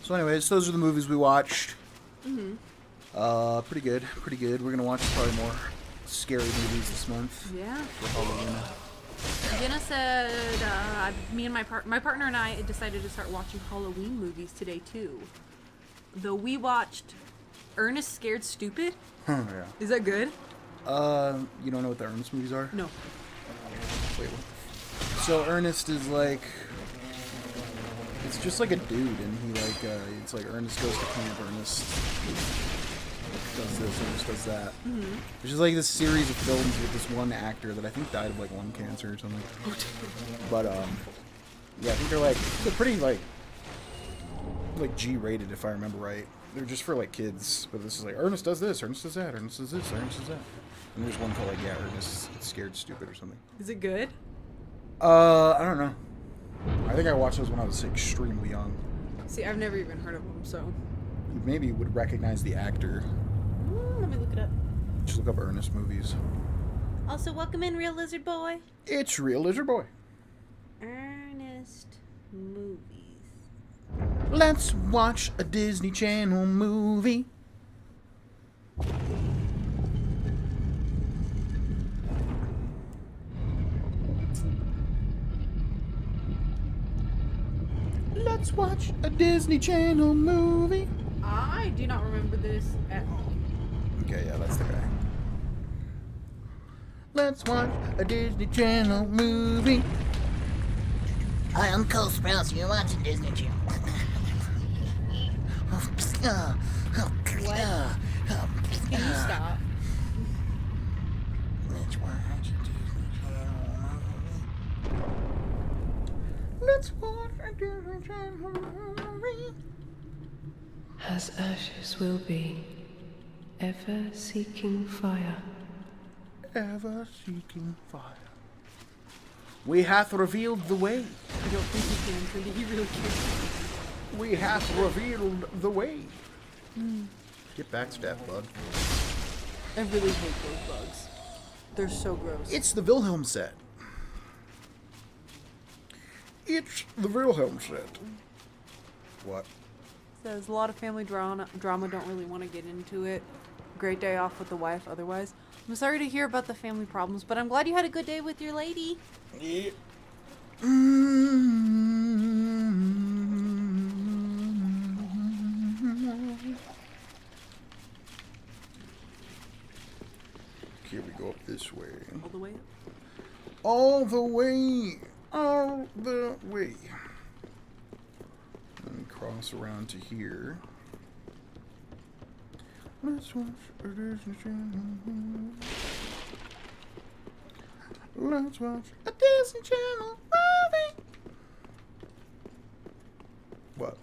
So anyways, those are the movies we watched. Mm-hmm. Pretty good. Pretty good. We're going to watch probably more scary movies this month. Yeah. For Halloween. Jenna said, me and my partner and I decided to start watching Halloween movies today, too. Though we watched Ernest Scared Stupid. Oh, yeah. Is that good? You don't know what the Ernest movies are? No. Wait, what? So Ernest is like, it's just like a dude, and he like, it's like Ernest goes to camp, Ernest does this, Ernest does that. Mm-hmm. It's just like this series of films with this one actor that I think died of like lung cancer or something. But yeah, I think they're pretty like G-rated if I remember right. They're just for like kids, but this is like Ernest does this, Ernest does that, Ernest does this, Ernest does that. And there's one called like Ernest Scared Stupid or something. Is it good? I don't know. I think I watched those when I was extremely young. See, I've never even heard of them, so. You maybe would recognize the actor. Let me look it up. Just look up Ernest movies. Also, welcome in, Real Lizard Boy. It's Real Lizard Boy. Ernest movies. Let's watch a Disney Channel movie. Let's watch a Disney Channel movie. I do not remember this at all. Okay, yeah, that's the guy. Let's watch a Disney Channel movie. Hi, I'm Cole Sprouse. You're watching Disney Channel. What? Can you stop? Let's watch a Disney Channel movie. Let's watch a Disney Channel movie. As ashes will be, ever seeking fire. Ever seeking fire. We hath revealed the way. I don't think he can, Friede. He really can't. We hath revealed the way. Get backstab, bud. I really hate those bugs. They're so gross. It's the Wilhelm set. It's the Wilhelm set. What? Says a lot of family drama don't really want to get into it. Great day off with the wife otherwise. I'm sorry to hear about the family problems, but I'm glad you had a good day with your lady. Yeah. Here we go up this way. All the way up. All the way. All the way. Then cross around to here. Let's watch a Disney Channel. Let's watch a Disney Channel movie. What?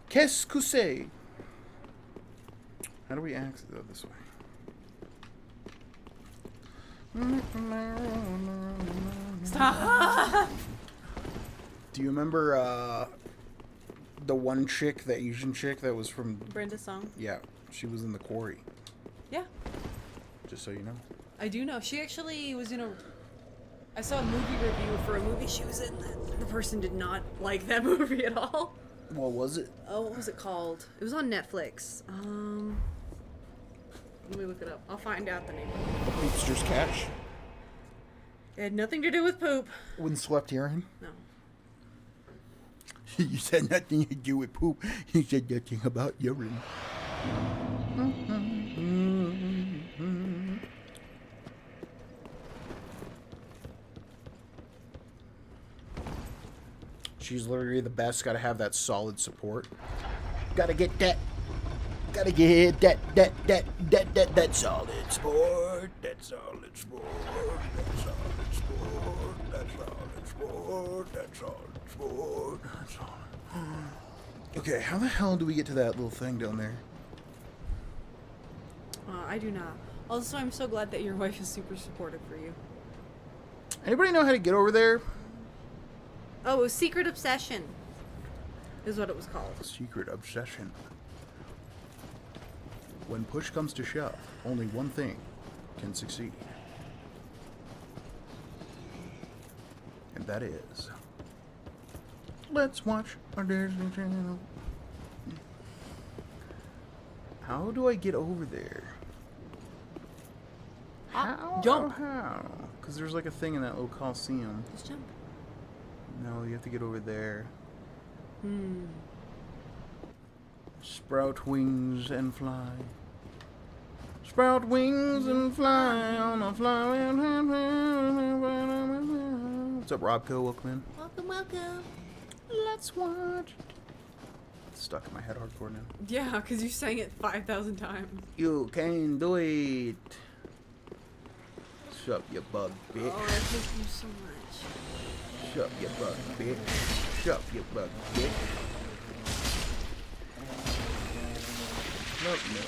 Qu'est-ce que c'est? How do we access it this way? Stop. Do you remember the one chick, the Asian chick that was from... Brenda's song. Yeah, she was in The Quarry. Yeah. Just so you know. I do know. She actually was in a... I saw a movie review for a movie she was in. The person did not like that movie at all. What was it? Oh, what was it called? It was on Netflix. Let me look it up. I'll find out the name. The Poopster's Catch. It had nothing to do with poop. Windswept Urine. No. You said nothing to do with poop. You said nothing about urine. She's literally the best. Gotta have that solid support. Gotta get that. Gotta get that solid sport. That solid sport. That solid sport. That solid sport. That solid sport. That solid. Okay, how the hell do we get to that little thing down there? I do not. Also, I'm so glad that your wife is super supportive for you. Anybody know how to get over there? Oh, it was Secret Obsession. Is what it was called. Secret obsession. When push comes to shove, only one thing can succeed. And that is... Let's watch our Disney Channel. How do I get over there? Jump. How? Because there's like a thing in that little coliseum. Just jump. No, you have to get over there. Sprout wings and fly. Sprout wings and fly on a flying. What's up, Robco? Welcome in. Welcome, welcome. Let's watch. It's stuck in my head hardcore now. Yeah, because you sang it 5,000 times. You can do it. Shut your bug, bitch. Oh, I hate you so much. Shut your bug, bitch. Shut your bug, bitch. Nope, no.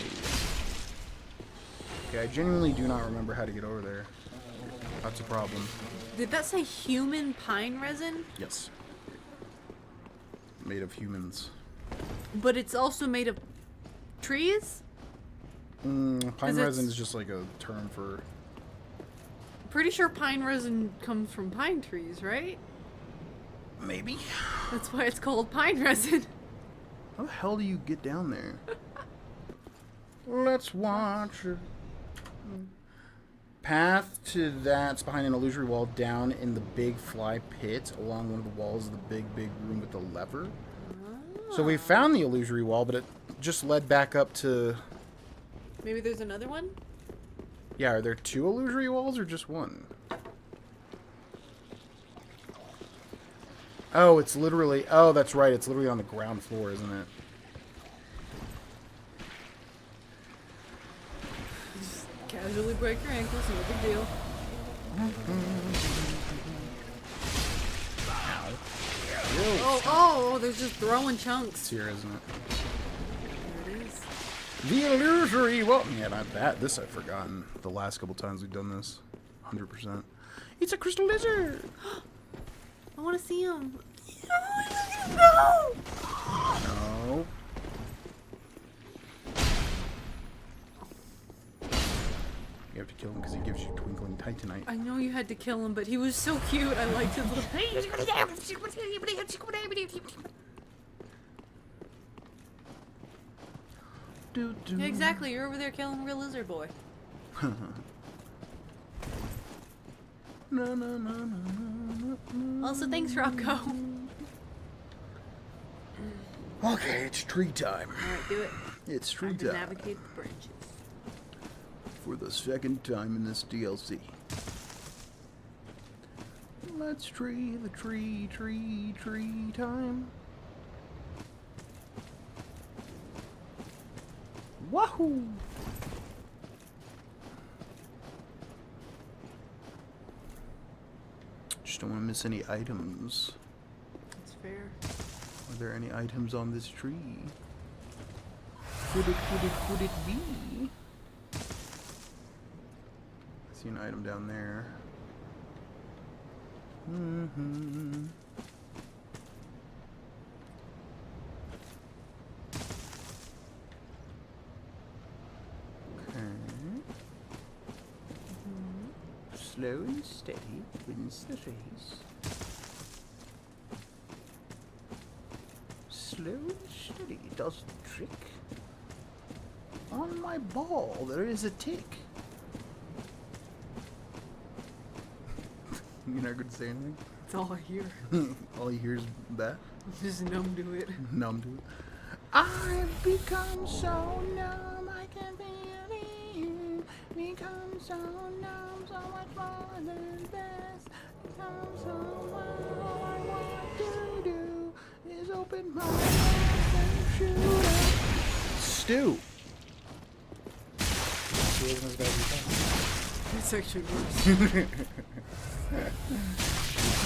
Okay, I genuinely do not remember how to get over there. That's a problem. Did that say human pine resin? Yes. Made of humans. But it's also made of trees? Pine 'Cause resin it's- is just like a term for... Pretty sure pine resin comes from pine trees, right? Maybe? That's why it's called pine resin. How the hell do you get down there? Let's watch it. Path to that's behind an illusory wall down in the big fly pit along one of the walls of the big room with the lever. So we found the illusory wall, but it just led back up to... Maybe there's another one? Yeah, are there two illusory walls or just one? Oh, it's literally... Oh, that's right. It's literally on the ground floor, isn't it? Just casually break your ankles, no big deal. Oh, they're just throwing chunks. It's here, isn't it? There it is. The illusory wall. Yeah, not that. This I've forgotten. The last couple times we've done this. 100%. It's a crystal lizard! I want to see him. No! You have to kill him because he gives you twinkling titanite. I know you had to kill him, but he was so cute. I liked his little... Yeah, exactly. You're over there killing real lizard boy. Also, thanks, Rocco. Okay, it's tree time. Alright, do it. It's tree Time to time. navigate the branches. For the second time in this DLC. Let's tree the tree time. Wahoo! Just don't want to miss any items. That's fair. Are there any items on this tree? Could it be? I see an item down there. Mm-hmm. Slow and steady wins the race. Slow and steady does the trick. On my ball there is a tick. You're not going to say anything? That's all I hear. All you hear is that? I'm just numb to it. Numb to it. I've become so numb I can feel you. Become so numb, so much more than this. Become so numb, all I want to do is open my eyes and shoot up. Stew. It's actually worse.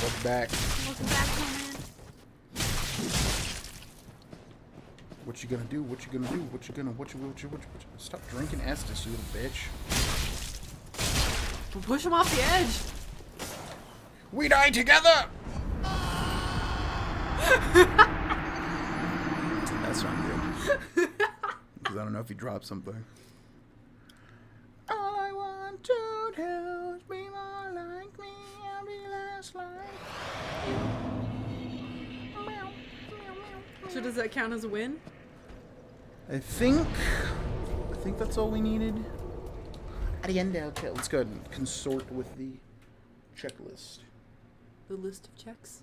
Welcome back. Welcome back, Conan. What you gonna do? What you gonna do? What you stop drinking Estus, you little bitch. We'll push him off the edge. We die together! That's not good. Because I don't know if he dropped something. All I want to do is be more like me and be less like you. Meow, meow, meow. So does that count as a win? I think that's all we needed. Okay, let's go ahead and consort with the checklist. The list of checks?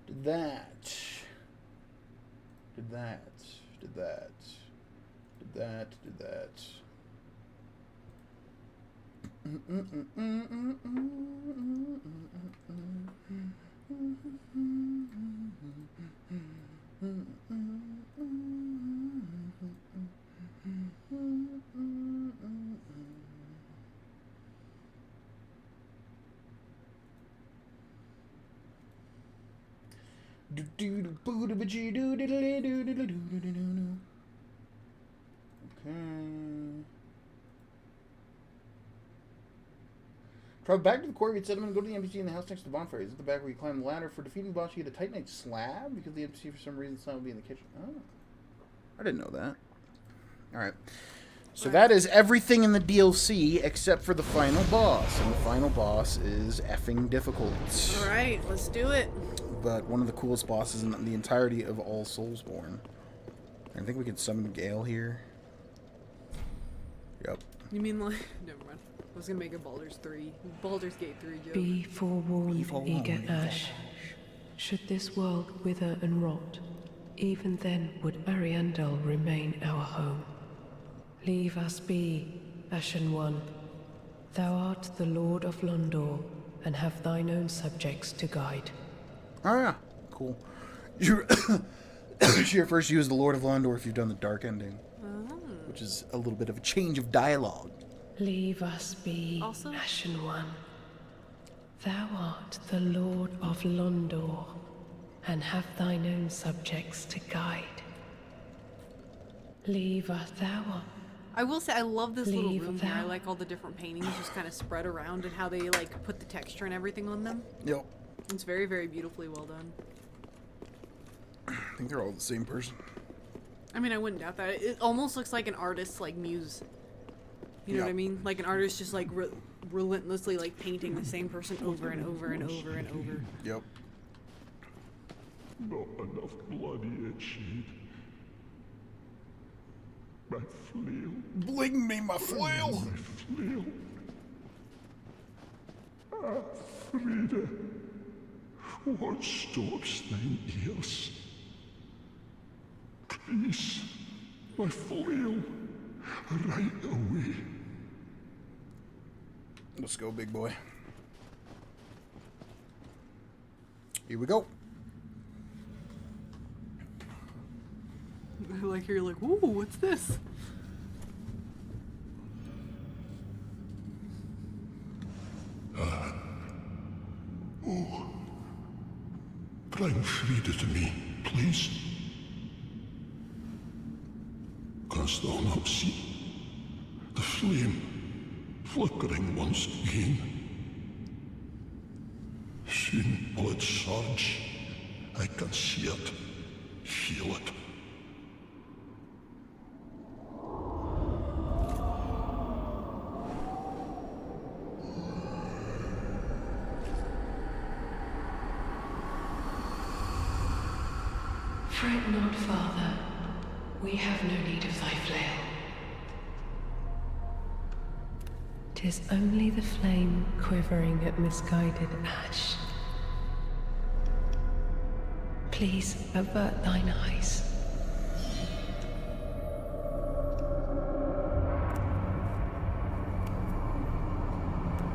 Did that. Did that. Did that. Did that. Did that. Okay. Travel back to the Corvette settlement and go to the NPC in the house next to the bonfire. Is it the back where you climb the ladder? For defeating the boss, you get a Titanite slab because the NPC for some reason slab will be in the kitchen. Oh. I didn't know that. Alright. So that is everything in the DLC except for the final boss. And the final boss is effing difficult. Alright, let's do it. But one of the coolest bosses in the entirety of all Soulsborne. I think we could summon Gale here. Yep. You mean like... Never mind. I was gonna make a Baldur's Gate 3 joke. Be forewarned, Be forewarned, eager eager Ash. Should this world wither and rot, even then would Ariandel remain our home. Leave us be, Ashen One. Thou art the Lord of Londor, and have thine own subjects to guide. Oh yeah, cool. You should first use the Lord of Londor if you've done the dark ending, which is a little bit of a change of dialogue. Leave us be, Also- Ashen One. Thou art the Lord of Londor, and have thine own subjects to guide. Leave us, thou art. I will say I love this little Leave room here. I that. like all the different paintings just kind of spread around and how they like put the texture and everything on them. Yep. It's very, very beautifully well done. I think they're all the same person. I mean, I wouldn't doubt that. It almost looks like an artist's like muse. You know Yeah. what I mean? Like an artist just like relentlessly like painting the same person over and over and over and over. Yep. Not enough blood yet, Shade. My flail. Bling me my flail! My flail. Ah, Friede. What stops thine ears? Please, my flail. Right away. Let's go, big boy. Here we go. Like you're like, ooh, what's this? Friede to me, please? Canst thou not see the flame flickering once again? Soon will it surge. I can see it, feel it. Fret not, Father. We have no need of thy flail. 'Tis only the flame quivering at misguided ash. Please avert thine eyes.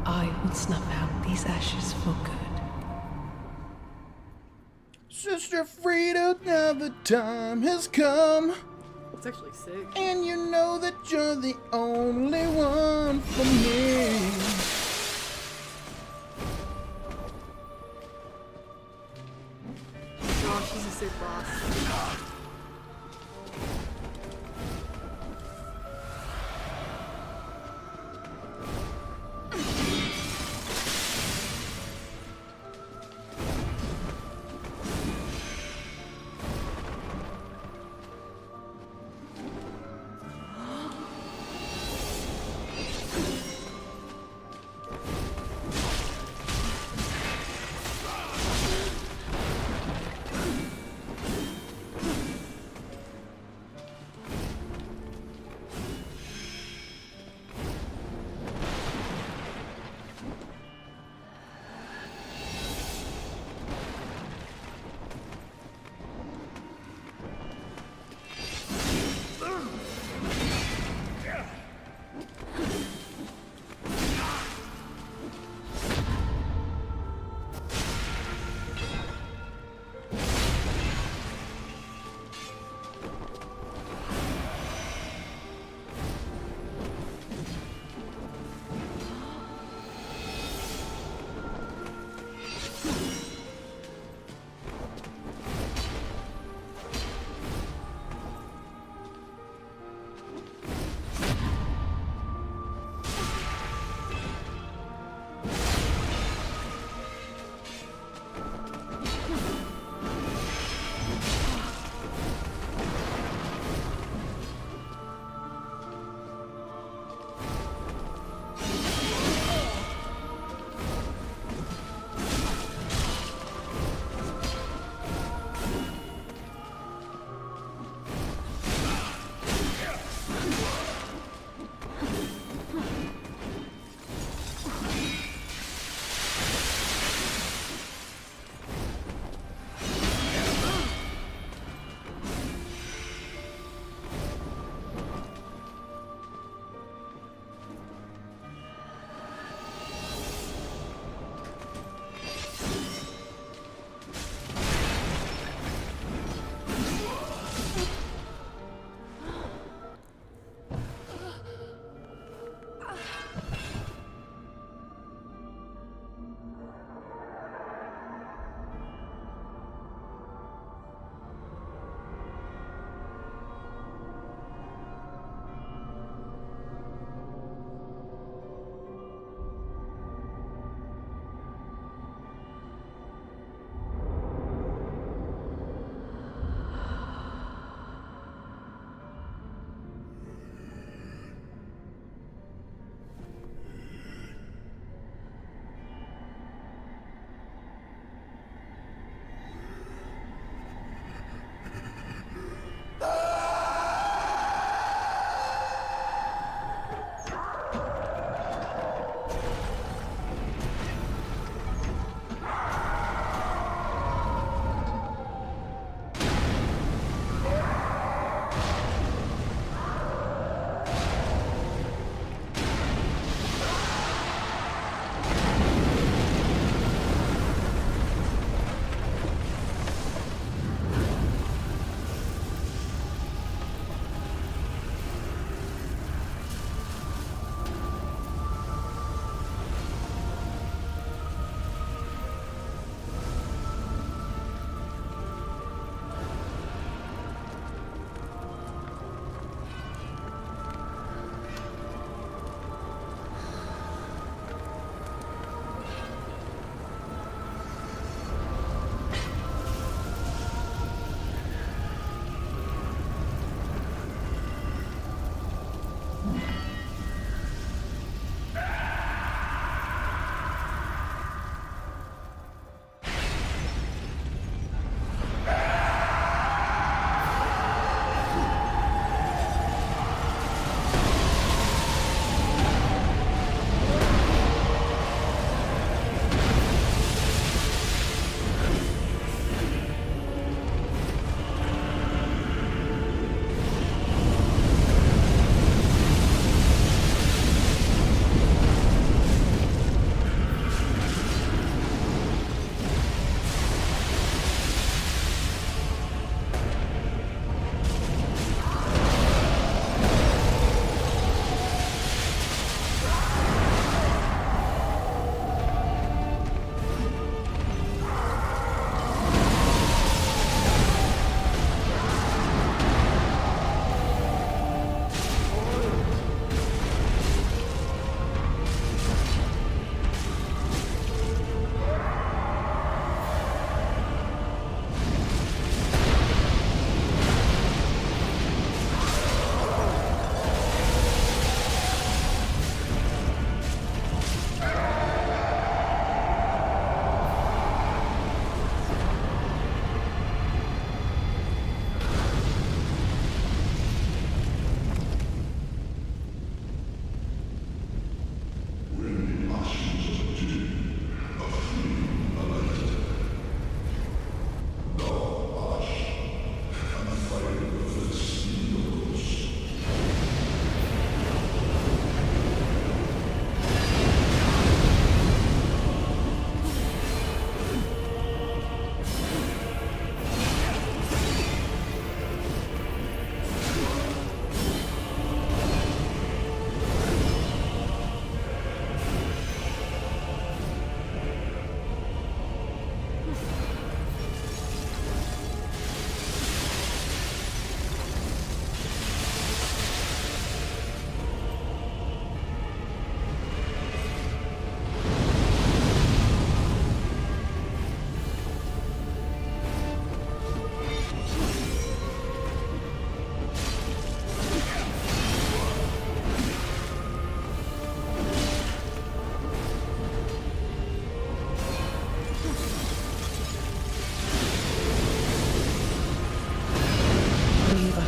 I will snuff out these ashes for good. Sister Friede, now the time has come. It's actually sick. And you know that you're the only one for me. Oh, she's a sick boss.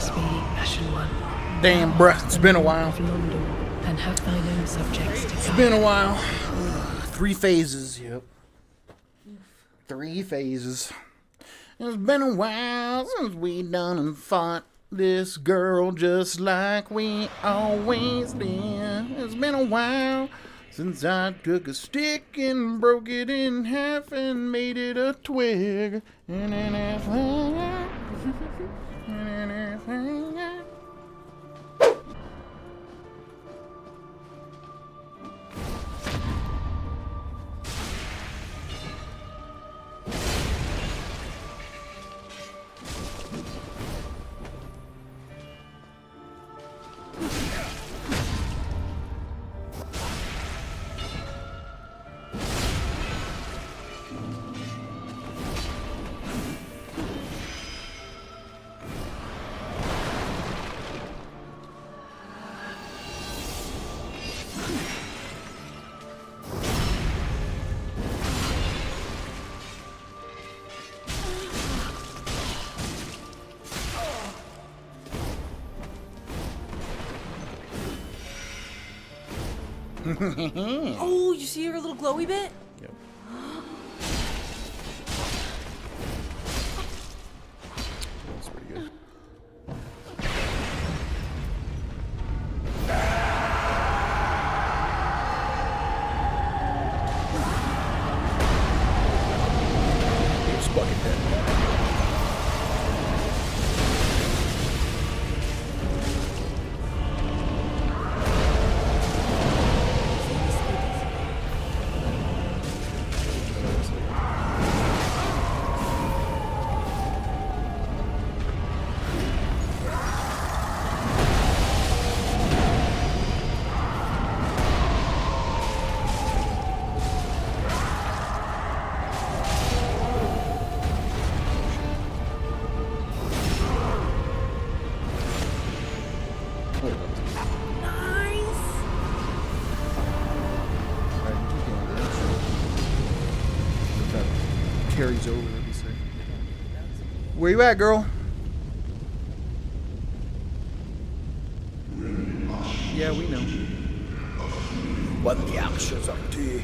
us be, Ashen One. Damn, bruh, it's been a while. Of London, and have thine own subjects to It's guide. been a while. 3 phases, yep. 3 phases. It's been a while since we done and fought this girl just like we always did. It's been a while since I took a stick and broke it in half and made it a twig. And anything, and anything. Oh, you see her little glowy bit? Yep. That's pretty good. He's fucking dead. Carries over, let me say. Where you at, girl? Yeah, we know. What the actions are tea?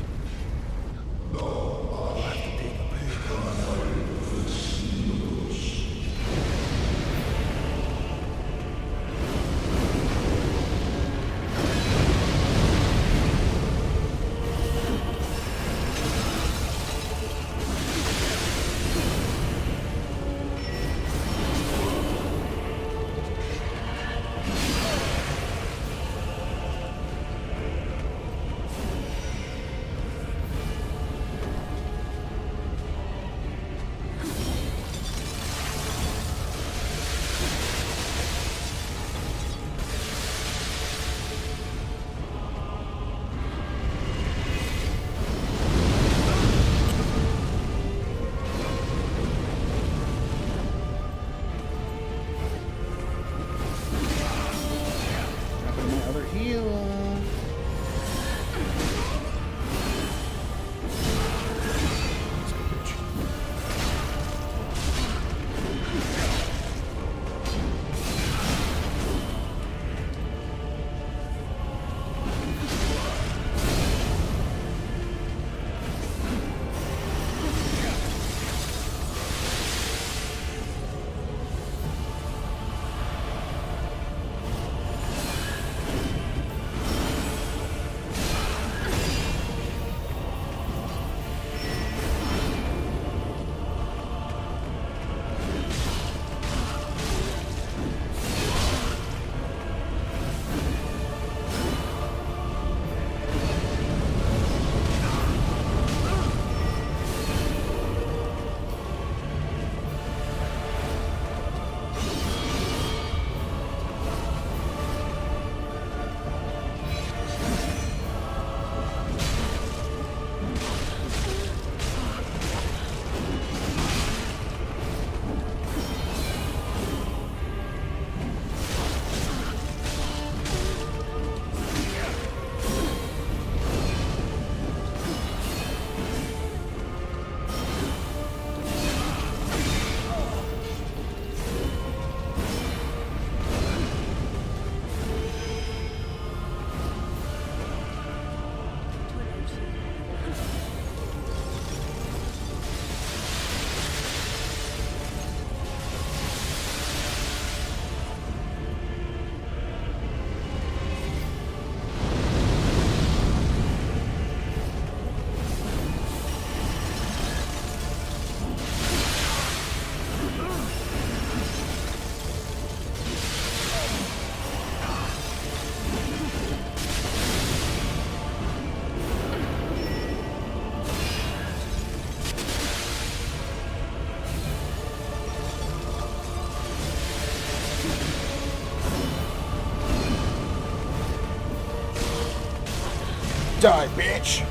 Die, bitch!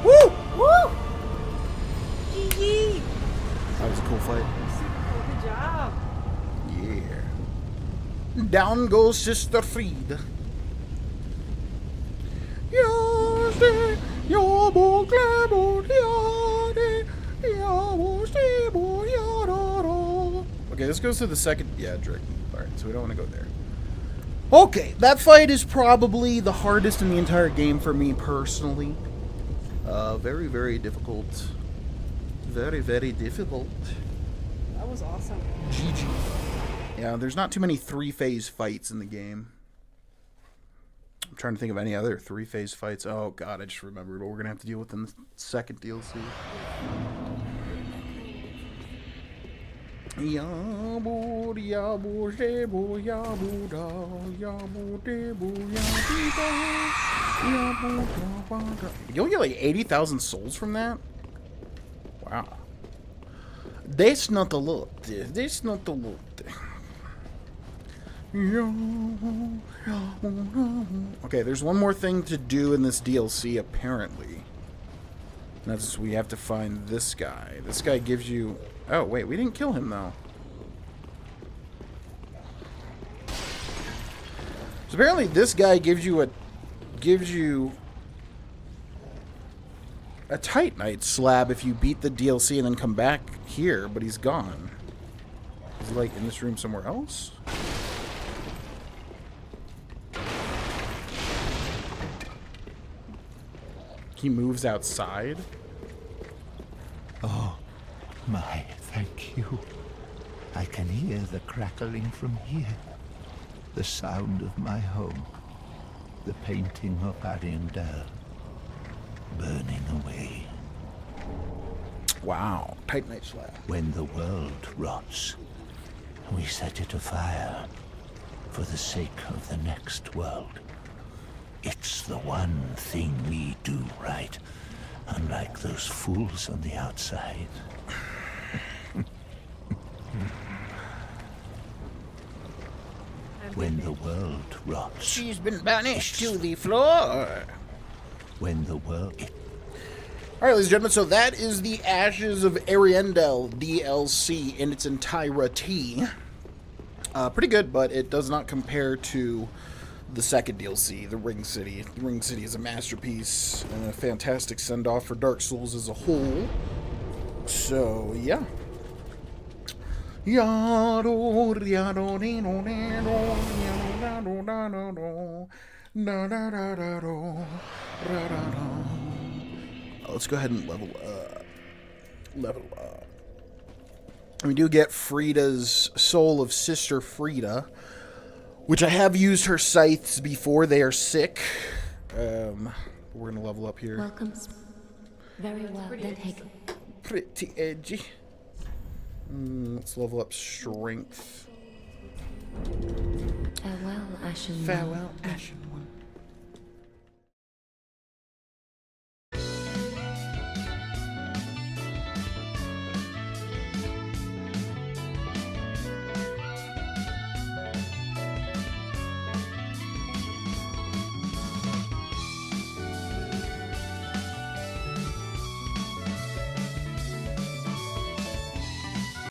Woo! Woo! GG. That was a cool fight. Good job. Yeah. Down goes Sister Friede. Okay, this goes to the second. Yeah, Drake. Alright, so we don't want to go there. Okay, that fight is probably the hardest in the entire game for me personally. Very, very difficult. Very, very difficult. That was awesome. GG. Yeah, there's not too many three-phase fights in the game. I'm trying to think of any other three-phase fights. Oh god, I just remembered what we're gonna have to deal with in the second DLC. You'll get like 80,000 souls from that? Wow. That's not a lot. That's not a lot. Okay, there's one more thing to do in this DLC, apparently. That's we have to find this guy. This guy gives you... Oh, wait, we didn't kill him, though. So apparently this guy gives you a Titanite slab if you beat the DLC and then come back here, but he's gone. Is he, like, in this room somewhere else? He moves outside? Oh, my, thank you. I can hear the crackling from here. The sound of my home. The painting of Ariandel. Burning away. Wow. Titanite slab. When the world rots, we set it afire for the sake of the next world. It's the one thing we do right, unlike those fools on the outside. When the world rots. She's been banished to the floor. When the world... Alright, ladies and gentlemen, so that is the Ashes of Ariandel DLC in its entirety. Pretty good, but it does not compare to the second DLC, the Ring City. The Ring City is a masterpiece and a fantastic send-off for Dark Souls as a whole. So, yeah. Let's go ahead and level up. We do get Frieda's Soul of Sister Friede, which I have used her scythes before. They are sick. We're gonna level up here. Welcome. Very well. Then take. Pretty edgy. Let's level up strength. Farewell, Ashen One. Farewell, Ashen One.